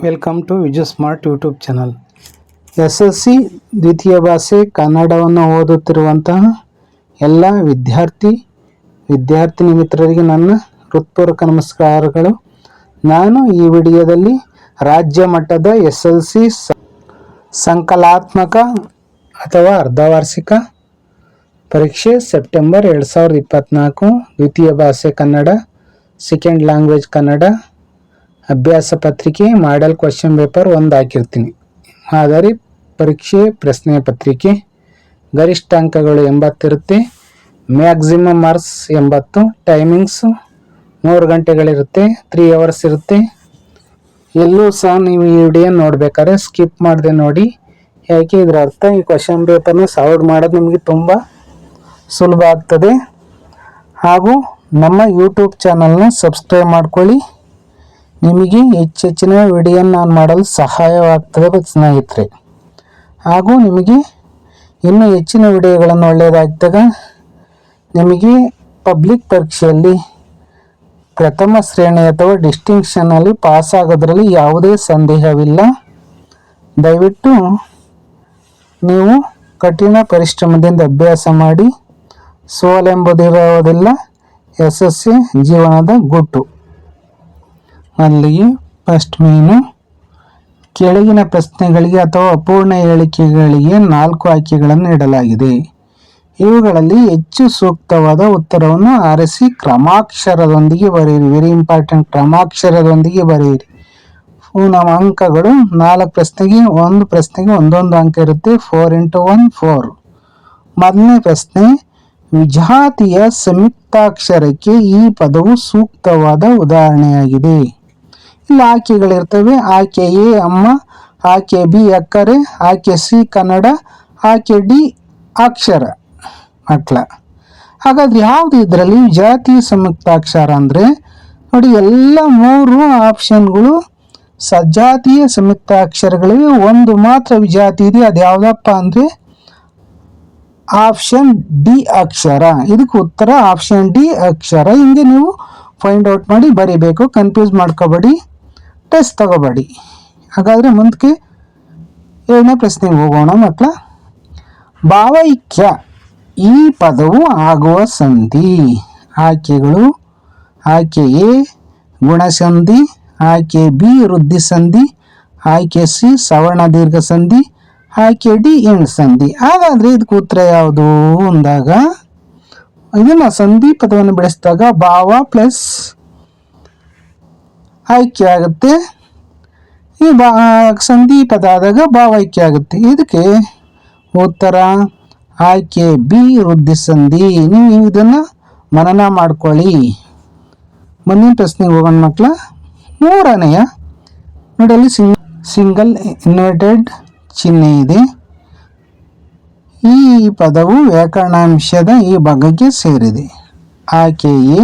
Welcome to Viju smart YouTube channel. SSC ದ್ವಿತೀಯ ಭಾಷೆ ಕನ್ನಡವನ್ನು ಓದುತ್ತಿರುವಂತಹ ಎಲ್ಲ ವಿದ್ಯಾರ್ಥಿನಿ ಮಿತ್ರರಿಗೆ ನನ್ನ ಹೃತ್ಪೂರ್ವಕ ನಮಸ್ಕಾರಗಳು. ನಾನು ಈ ವಿಡಿಯೋದಲ್ಲಿ ರಾಜ್ಯ ಮಟ್ಟದ SSC ಸಂಕಲಾತ್ಮಕ ಅಥವಾ ಅರ್ಧವಾರ್ಷಿಕ ಪರೀಕ್ಷೆ ಸೆಪ್ಟೆಂಬರ್ 2024 ದ್ವಿತೀಯ ಭಾಷೆ ಕನ್ನಡ, ಸೆಕೆಂಡ್ ಲ್ಯಾಂಗ್ವೇಜ್ ಕನ್ನಡ ಅಭ್ಯಾಸ ಪತ್ರಿಕೆ ಮಾಡೆಲ್ ಕ್ವಶನ್ ಪೇಪರ್ 1 ಹಾಕಿರ್ತೀನಿ. ಮಾದರಿ ಪರೀಕ್ಷೆ ಪ್ರಶ್ನೆ ಪತ್ರಿಕೆ ಗರಿಷ್ಠ ಅಂಕಗಳು 80 ಇರುತ್ತೆ. Maximum marks 80. ಟೈಮಿಂಗ್ಸ್ 3 ಗಂಟೆಗಳಿರುತ್ತೆ, 3 ಅವರ್ಸ್ ಇರುತ್ತೆ. ಎಲ್ಲೂ ಸಹ ನೀವು ಈ ವಿಡಿಯೋ ನೋಡ್ಬೇಕಾದ್ರೆ ಸ್ಕಿಪ್ ಮಾಡದೆ ನೋಡಿ. ಯಾಕೆ ಇದರ ಅರ್ಥ ಈ ಕ್ವಶನ್ ಪೇಪರ್ನ ಸಾಲ್ವ್ ಮಾಡೋದು ನಿಮಗೆ ತುಂಬ ಸುಲಭ ಆಗ್ತದೆ. ಹಾಗೂ ನಮ್ಮ ಯೂಟ್ಯೂಬ್ ಚಾನಲ್ನ ಸಬ್ಸ್ಕ್ರೈಬ್ ಮಾಡ್ಕೊಳ್ಳಿ. ನಿಮಗೆ ಹೆಚ್ಚಿನ ವಿಡಿಯೋ ನಾನು ಮಾಡಲು ಸಹಾಯವಾಗ್ತದೆ ಸ್ನೇಹಿತರೆ. ಹಾಗೂ ನಿಮಗೆ ಇನ್ನೂ ಹೆಚ್ಚಿನ ವಿಡಿಯೋಗಳನ್ನು ಒಳ್ಳೆಯದಾಗ್ದಾಗ ನಿಮಗೆ ಪಬ್ಲಿಕ್ ಪರೀಕ್ಷೆಯಲ್ಲಿ ಪ್ರಥಮ ಶ್ರೇಣಿ ಅಥವಾ ಡಿಸ್ಟಿಂಕ್ಷನಲ್ಲಿ ಪಾಸ್ ಆಗೋದ್ರಲ್ಲಿ ಯಾವುದೇ ಸಂದೇಹವಿಲ್ಲ. ದಯವಿಟ್ಟು ನೀವು ಕಠಿಣ ಪರಿಶ್ರಮದಿಂದ ಅಭ್ಯಾಸ ಮಾಡಿ. ಸೋಲೆಂಬುದಿರೋದಿಲ್ಲ SSC ಜೀವನದ ಗುಟ್ಟು. ಅಲ್ಲಿಗೆ ಫಸ್ಟ್ ಮೇನು ಕೆಳಗಿನ ಪ್ರಶ್ನೆಗಳಿಗೆ ಅಥವಾ ಅಪೂರ್ಣ ಹೇಳಿಕೆಗಳಿಗೆ 4 ಆಯ್ಕೆಗಳನ್ನು ನೀಡಲಾಗಿದೆ. ಇವುಗಳಲ್ಲಿ ಹೆಚ್ಚು ಸೂಕ್ತವಾದ ಉತ್ತರವನ್ನು ಆರಿಸಿ ಕ್ರಮಾಕ್ಷರದೊಂದಿಗೆ ಬರೆಯಿರಿ. ವೆರಿ ಇಂಪಾರ್ಟೆಂಟ್, ಕ್ರಮಾಕ್ಷರದೊಂದಿಗೆ ಬರೆಯಿರಿ. ನಮ್ಮ ಅಂಕಗಳು 4 ಪ್ರಶ್ನೆಗೆ, ಒಂದು ಪ್ರಶ್ನೆಗೆ ಒಂದೊಂದು ಅಂಕ ಇರುತ್ತೆ. 4 × 1 4. ಮೊದಲನೇ ಪ್ರಶ್ನೆ, ವಿಜಾತಿಯ ಸಂಯುಕ್ತಾಕ್ಷರಕ್ಕೆ ಈ ಪದವು ಸೂಕ್ತವಾದ ಉದಾಹರಣೆಯಾಗಿದೆ. ಇಲ್ಲಿ ಆಯ್ಕೆಗಳಿರ್ತವೆ. ಆಯ್ಕೆ ಎ ಅಮ್ಮ, ಆಯ್ಕೆ ಬಿ ಅಕ್ಕರೆ, ಆಯ್ಕೆ ಸಿ ಕನ್ನಡ, ಆಯ್ಕೆ ಡಿ ಅಕ್ಷರ ಮಕ್ಕಳ. ಹಾಗಾದ್ರೆ ಯಾವುದು ಇದರಲ್ಲಿ ವಿಜಾತಿಯ ಸಂಯುಕ್ತಾಕ್ಷರ ಅಂದರೆ ನೋಡಿ, ಎಲ್ಲ 3 ಆಪ್ಷನ್ಗಳು ಸಜಾತಿಯ ಸಂಯುಕ್ತಾಕ್ಷರಗಳಿವೆ. ಒಂದು ಮಾತ್ರ ವಿಜಾತಿ ಇದೆ. ಅದು ಯಾವುದಪ್ಪ ಅಂದರೆ ಆಪ್ಷನ್ ಡಿ ಅಕ್ಷರ. ಇದಕ್ಕೆ ಉತ್ತರ ಆಪ್ಷನ್ ಡಿ ಅಕ್ಷರ. ಹಿಂಗೆ ನೀವು ಫೈಂಡ್ ಔಟ್ ಮಾಡಿ ಬರೀಬೇಕು. ಕನ್ಫ್ಯೂಸ್ ಮಾಡ್ಕೋಬೇಡಿ, ಟೆಸ್ಟ್ ತಗೋಬೇಡಿ. ಹಾಗಾದರೆ ಮುಂದಕ್ಕೆ 2ನೇ ಪ್ರಶ್ನೆಗೆ ಹೋಗೋಣ ಮಕ್ಕಳ. ಭಾವೈಕ್ಯ ಈ ಪದವು ಆಗುವ ಸಂಧಿ. ಆಯ್ಕೆಗಳು: ಆಯ್ಕೆ ಎ ಗುಣಸಂಧಿ, ಆಯ್ಕೆ ಬಿ ವೃದ್ಧಿ ಸಂಧಿ, ಆಯ್ಕೆ ಸಿ ಸವರ್ಣ ದೀರ್ಘ ಸಂಧಿ, ಆಯ್ಕೆ ಡಿ ಎಣ್ ಸಂಧಿ. ಹಾಗಾದರೆ ಇದಕ್ಕೆ ಉತ್ತರ ಯಾವುದು ಅಂದಾಗ, ಇದನ್ನು ಸಂಧಿ ಪದವನ್ನು ಬೆಳೆಸಿದಾಗ ಭಾವ ಪ್ಲಸ್ ಆಯ್ಕೆ ಆಗುತ್ತೆ. ಈ ಸಂಧಿ ಪದ ಆದಾಗ ಭಾವೈಕ್ಯ ಆಗುತ್ತೆ. ಇದಕ್ಕೆ ಉತ್ತರ ಆಯ್ಕೆ ಬಿ ವೃದ್ಧಿ ಸಂಧಿ. ನೀವು ಇದನ್ನು ಮನನ ಮಾಡ್ಕೊಳ್ಳಿ. ಮುಂದಿನ ಪ್ರಶ್ನೆಗೆ ಹೋಗೋಣ ಮಕ್ಕಳ. 3ನೇಯ ನೋಡಲ್ಲಿ ಸಿಂಗಲ್ ಇನ್ವರ್ಟೆಡ್ ಚಿಹ್ನೆ ಇದೆ. ಈ ಪದವು ವ್ಯಾಕರಣಾಂಶದ ಈ ಭಾಗಕ್ಕೆ ಸೇರಿದೆ. ಆಯ್ಕೆ ಎ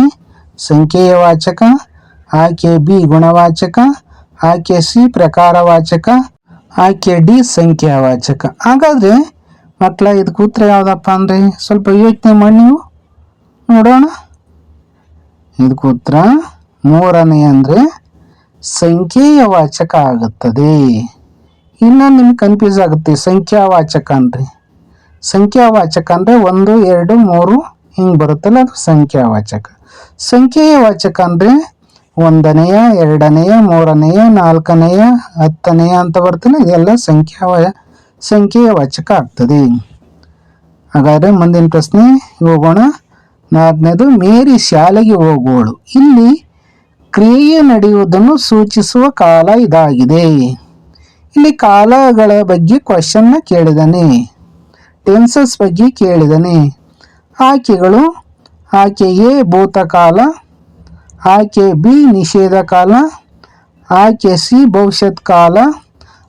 ಸಂಖ್ಯೆಯ ವಾಚಕ, ಆಯ್ಕೆ ಬಿ ಗುಣವಾಚಕ, ಆಯ್ಕೆ ಸಿ ಪ್ರಕಾರವಾಚಕ, ಆಯ್ಕೆ ಡಿ ಸಂಖ್ಯಾವಾಚಕ. ಹಾಗಾದರೆ ಮಕ್ಕಳ ಇದಕ್ಕೆ ಉತ್ತರ ಯಾವುದಪ್ಪ ಅಂದರೆ ಸ್ವಲ್ಪ ಯೋಚನೆ ಮಾಡಿ ನೀವು ನೋಡೋಣ. ಇದಕ್ಕೆ ಉತ್ತರ 3ನೇ ಅಂದರೆ ಸಂಖ್ಯೆಯ ವಾಚಕ ಆಗುತ್ತದೆ. ಇನ್ನೊಂದು ನಿಮ್ಗೆ ಕನ್ಫ್ಯೂಸ್ ಆಗುತ್ತೆ. ಸಂಖ್ಯಾವಾಚಕ ಅಂದರೆ 1 2 3 ಹಿಂಗೆ ಬರುತ್ತಲ್ಲ, ಅದು ಸಂಖ್ಯಾವಾಚಕ. ಸಂಖ್ಯೆಯ ವಾಚಕ ಅಂದರೆ 1ನೇಯ 2ನೇಯ 3ನೇಯ 4ನೇಯ 10ನೇಯ ಅಂತ ಬರ್ತಲ್ಲ, ಇದೆಲ್ಲ ಸಂಖ್ಯೆಯ ವಾಚಕ ಆಗ್ತದೆ. ಹಾಗಾದರೆ ಮುಂದಿನ ಪ್ರಶ್ನೆ ಹೋಗೋಣ. 4ನೇದು ಮೇರಿ ಶಾಲೆಗೆ ಹೋಗುವಳು. ಇಲ್ಲಿ ಕ್ರಿಯೆ ನಡೆಯುವುದನ್ನು ಸೂಚಿಸುವ ಕಾಲ ಇದಾಗಿದೆ. ಇಲ್ಲಿ ಕಾಲಗಳ ಬಗ್ಗೆ ಕ್ವಶನ್ನ ಕೇಳಿದಾನೆ, ಟೆನ್ಸಸ್ ಬಗ್ಗೆ ಕೇಳಿದಾನೆ. ಆಯ್ಕೆಗಳು: ಆಯ್ಕೆ ಎ ಭೂತಕಾಲ, ಆಯ್ಕೆ ಬಿ ನಿಷೇಧ ಕಾಲ, ಆಯ್ಕೆ ಸಿ ಭವಿಷ್ಯತ್ ಕಾಲ,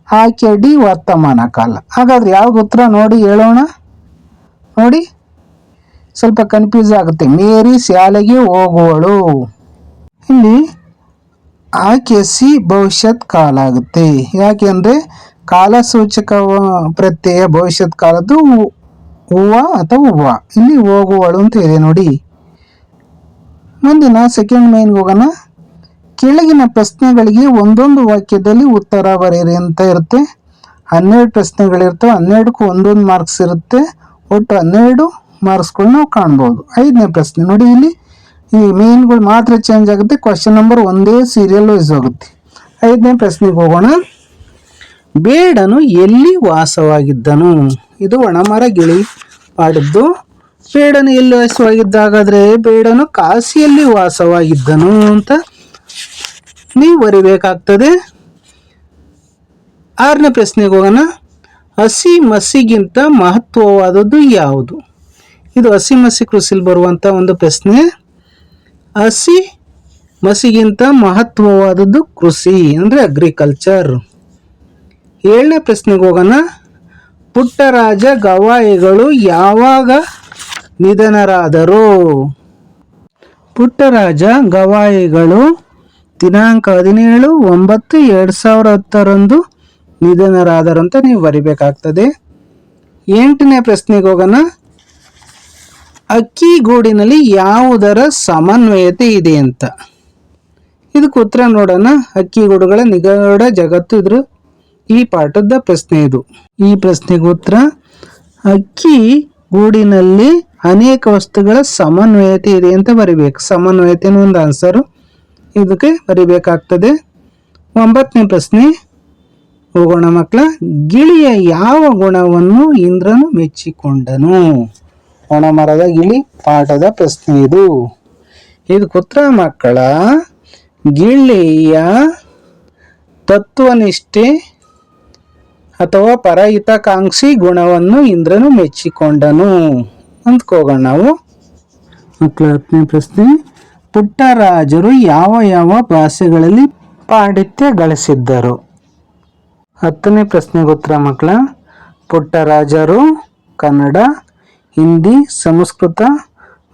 ಆಯ್ಕೆ ಡಿ ವರ್ತಮಾನ ಕಾಲ. ಹಾಗಾದ್ರೆ ಯಾವ್ದು ಉತ್ತರ ನೋಡಿ ಹೇಳೋಣ. ನೋಡಿ, ಸ್ವಲ್ಪ ಕನ್ಫ್ಯೂಸ್ ಆಗುತ್ತೆ. ಮೇರಿ ಶಾಲೆಗೆ ಹೋಗುವಳು. ಇಲ್ಲಿ ಆಯ್ಕೆ ಸಿ ಭವಿಷ್ಯತ್ ಕಾಲ ಆಗುತ್ತೆ. ಯಾಕೆಂದರೆ ಕಾಲಸೂಚಕ ಪ್ರತ್ಯಯ ಭವಿಷ್ಯತ್ ಕಾಲದ್ದು ಹೂವ ಅಥವಾ ಹೂವ. ಇಲ್ಲಿ ಹೋಗುವಳು ಅಂತ ಇದೆ ನೋಡಿ. ಮುಂದಿನ ಸೆಕೆಂಡ್ ಮೇನ್ಗೆ ಹೋಗೋಣ. ಕೆಳಗಿನ ಪ್ರಶ್ನೆಗಳಿಗೆ ಒಂದೊಂದು ವಾಕ್ಯದಲ್ಲಿ ಉತ್ತರ ಬರೆಯಿರಿ ಅಂತ ಇರುತ್ತೆ. 12 ಪ್ರಶ್ನೆಗಳಿರ್ತವೆ, 12ಕ್ಕೂ ಒಂದೊಂದು ಮಾರ್ಕ್ಸ್ ಇರುತ್ತೆ. ಒಟ್ಟು 12 ಮಾರ್ಕ್ಸ್ಗಳು ನಾವು ಕಾಣ್ಬೋದು. 5ನೇ ಪ್ರಶ್ನೆ ನೋಡಿ, ಇಲ್ಲಿ ಈ ಮೇನ್ಗಳು ಮಾತ್ರ ಚೇಂಜ್ ಆಗುತ್ತೆ. ಕ್ವಶನ್ ನಂಬರ್ ಒಂದೇ ಸೀರಿಯಲ್ ವೈಸ್ ಹೋಗುತ್ತೆ. 5ನೇ ಪ್ರಶ್ನೆಗೆ ಹೋಗೋಣ. ಬೇಡನು ಎಲ್ಲಿ ವಾಸವಾಗಿದ್ದನು? ಇದು ಒಣಮರ ಗಿಳಿ ಪಾಡದ್ದು. ಬೇಡನು ಎಲ್ಲಿ ವಾಸವಾಗಿದ್ದಾಗಾದ್ರೆ ಬೇಡನು ಕಾಶಿಯಲ್ಲಿ ವಾಸವಾಗಿದ್ದನು ಅಂತ ನೀವು ಬರಿಬೇಕಾಗ್ತದೆ. 6ನೇ ಪ್ರಶ್ನೆಗೆ ಹೋಗೋಣ. ಹಸಿ ಮಸಿಗಿಂತ ಮಹತ್ವವಾದದ್ದು ಯಾವುದು? ಇದು ಹಸಿ ಮಸಿ ಕೃಷಿಲಿ ಬರುವಂತ ಒಂದು ಪ್ರಶ್ನೆ. ಹಸಿ ಮಸಿಗಿಂತ ಮಹತ್ವವಾದದ್ದು ಕೃಷಿ ಅಂದ್ರೆ ಅಗ್ರಿಕಲ್ಚರ್. 7ನೇ ಪ್ರಶ್ನೆಗೆ ಹೋಗೋಣ. ಪುಟ್ಟರಾಜ ಗವಾಯಿಗಳು ಯಾವಾಗ ನಿಧನರಾದರು? ಪುಟ್ಟರಾಜ ಗವಾಯಿಗಳು ದಿನಾಂಕ 17/9/2010 ನಿಧನರಾದರಂತ ನೀವು ಬರಿಬೇಕಾಗ್ತದೆ. 8ನೇ ಪ್ರಶ್ನೆಗೆ ಹೋಗೋಣ. ಅಕ್ಕಿಗೂಡಿನಲ್ಲಿ ಯಾವುದರ ಸಮನ್ವಯತೆ ಇದೆ ಅಂತ. ಇದಕ್ಕೆ ಉತ್ತರ ನೋಡೋಣ. ಅಕ್ಕಿಗೂಡುಗಳ ನಿಗೂಢ ಜಗತ್ತು ಇದ್ರ ಈ ಪಾಠದ ಪ್ರಶ್ನೆ ಇದು. ಈ ಪ್ರಶ್ನೆಗೆ ಉತ್ತರ ಅಕ್ಕಿ ಗೂಡಿನಲ್ಲಿ ಅನೇಕ ವಸ್ತುಗಳ ಸಮನ್ವಯತೆ ಇದೆ ಅಂತ ಬರಿಬೇಕು. ಸಮನ್ವಯತೆ ಒಂದು ಆನ್ಸರು ಇದಕ್ಕೆ ಬರಿಬೇಕಾಗ್ತದೆ. 9ನೇ ಪ್ರಶ್ನೆ ಹೋಗೋಣ ಮಕ್ಕಳ. ಗಿಳಿಯ ಯಾವ ಗುಣವನ್ನು ಇಂದ್ರನು ಮೆಚ್ಚಿಕೊಂಡನು? ಒಣಮರದ ಗಿಳಿ ಪಾಠದ ಪ್ರಶ್ನೆ ಇದು. ಇದಕ್ಕೆ ಉತ್ತರ ಮಕ್ಕಳ ಗಿಳಿಯ ತತ್ವನಿಷ್ಠೆ ಅಥವಾ ಪರಹಿತಕಾಂಕ್ಷಿ ಗುಣವನ್ನು ಇಂದ್ರನು ಮೆಚ್ಚಿಕೊಂಡನು ಅಂದ್ಕೋಗೋಣ ನಾವು. ಮಕ್ಕಳ 10ನೇ ಪ್ರಶ್ನೆ. ಪುಟ್ಟರಾಜರು ಯಾವ ಯಾವ ಭಾಷೆಗಳಲ್ಲಿ ಪಾಂಡಿತ್ಯ ಗಳಿಸಿದ್ದರು? 10ನೇ ಪ್ರಶ್ನೆಗೆ ಉತ್ತರ ಮಕ್ಕಳ ಪುಟ್ಟರಾಜರು ಕನ್ನಡ, ಹಿಂದಿ, ಸಂಸ್ಕೃತ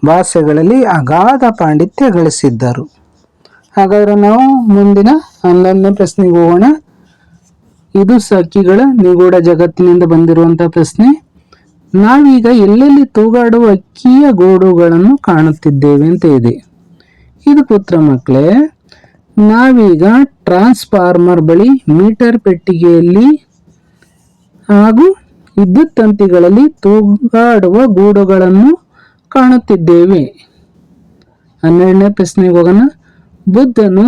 ಭಾಷೆಗಳಲ್ಲಿ ಅಗಾಧ ಪಾಂಡಿತ್ಯ ಗಳಿಸಿದ್ದರು. ಹಾಗಾದ್ರೆ ನಾವು ಮುಂದಿನ 11ನೇ ಪ್ರಶ್ನೆಗೆ ಹೋಗೋಣ. ಇದು ಹಕ್ಕಿಗಳ ನಿಗೂಢ ಜಗತ್ತಿನಿಂದ ಬಂದಿರುವಂತಹ ಪ್ರಶ್ನೆ. ನಾವೀಗ ಎಲ್ಲೆಲ್ಲಿ ತೂಗಾಡುವ ಅಕ್ಕಿಯ ಗೂಡುಗಳನ್ನು ಕಾಣುತ್ತಿದ್ದೇವೆ ಅಂತ ಇದೆ. ಇದಕ್ಕೆ ಉತ್ತರ ಮಕ್ಕಳೇ, ನಾವೀಗ ಟ್ರಾನ್ಸ್ಫಾರ್ಮರ್ ಬಳಿ, ಮೀಟರ್ ಪೆಟ್ಟಿಗೆಯಲ್ಲಿ ಹಾಗೂ ವಿದ್ಯುತ್ ತಂತಿಗಳಲ್ಲಿ ತೂಗಾಡುವ ಗೂಡುಗಳನ್ನು ಕಾಣುತ್ತಿದ್ದೇವೆ. 12ನೇ ಪ್ರಶ್ನೆಗೆ ಹೋಗೋಣ. ಬುದ್ಧನು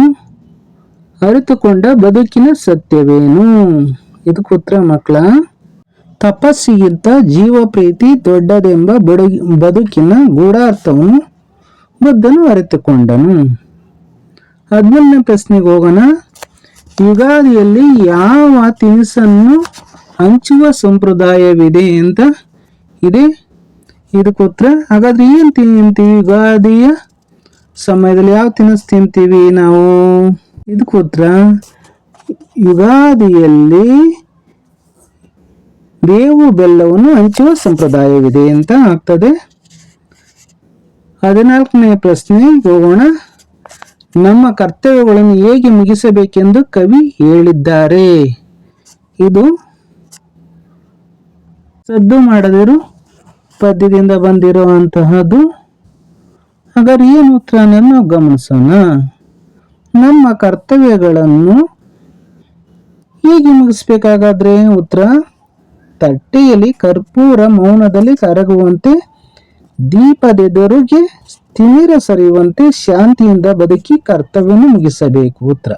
ಅರಿತುಕೊಂಡ ಬದುಕಿನ ಸತ್ಯವೇನು? ಇದಕ್ಕೆ ಉತ್ತರ ಮಕ್ಕಳ ತಪಸ್ಸಿಗಿಂತ ಜೀವ ಪ್ರೀತಿ ದೊಡ್ಡದೆಂಬ ಬದುಕಿನ ಗೂಢಾರ್ಥವನ್ನು ಬುದ್ಧನು ಅರಿತುಕೊಂಡನು. 11ನೇ ಪ್ರಶ್ನೆಗೆ ಹೋಗೋಣ. ಯುಗಾದಿಯಲ್ಲಿ ಯಾವ ತಿನಿಸನ್ನು ಹಂಚುವ ಸಂಪ್ರದಾಯವಿದೆ ಅಂತ ಇದೆ. ಇದಕ್ಕೆ ಉತ್ತರ ಹಾಗಾದ್ರೆ ಏನ್ ತಿಂತೀವಿ ಯುಗಾದಿಯ ಸಮಯದಲ್ಲಿ? ಯಾವ ತಿನಿಸು ತಿಂತೀವಿ ನಾವು? ಇದಕ್ಕೆ ಉತ್ತರ ಯುಗಾದಿಯಲ್ಲಿ ಬೇವು ಬೆಲ್ಲವನ್ನು ಹಂಚುವ ಸಂಪ್ರದಾಯವಿದೆ ಅಂತ ಆಗ್ತದೆ. 14ನೇ ಪ್ರಶ್ನೆ ಹೋಗೋಣ. ನಮ್ಮ ಕರ್ತವ್ಯಗಳನ್ನು ಹೇಗೆ ಮುಗಿಸಬೇಕೆಂದು ಕವಿ ಹೇಳಿದ್ದಾರೆ? ಇದು ಸದ್ದು ಮಾಡದಿರು ಪದ್ಯದಿಂದ ಬಂದಿರುವಂತಹದ್ದು. ಹಾಗಾದ್ರೆ ಏನು ಉತ್ತರ ಅನ್ನೋದು ನಾವು ಗಮನಿಸೋಣ. ನಮ್ಮ ಕರ್ತವ್ಯಗಳನ್ನು ಹೇಗೆ ಮುಗಿಸ್ಬೇಕಾಗಾದ್ರೆ ಉತ್ತರ ತಟ್ಟೆಯಲ್ಲಿ ಕರ್ಪೂರ ಮೌನದಲ್ಲಿ ಕರಗುವಂತೆ, ದೀಪದೆದುರಿಗೆ ತಿಮಿರ ಸರಿಯುವಂತೆ ಶಾಂತಿಯಿಂದ ಬದುಕಿ ಕರ್ತವ್ಯವನ್ನು ಮುಗಿಸಬೇಕು. ಉತ್ತರ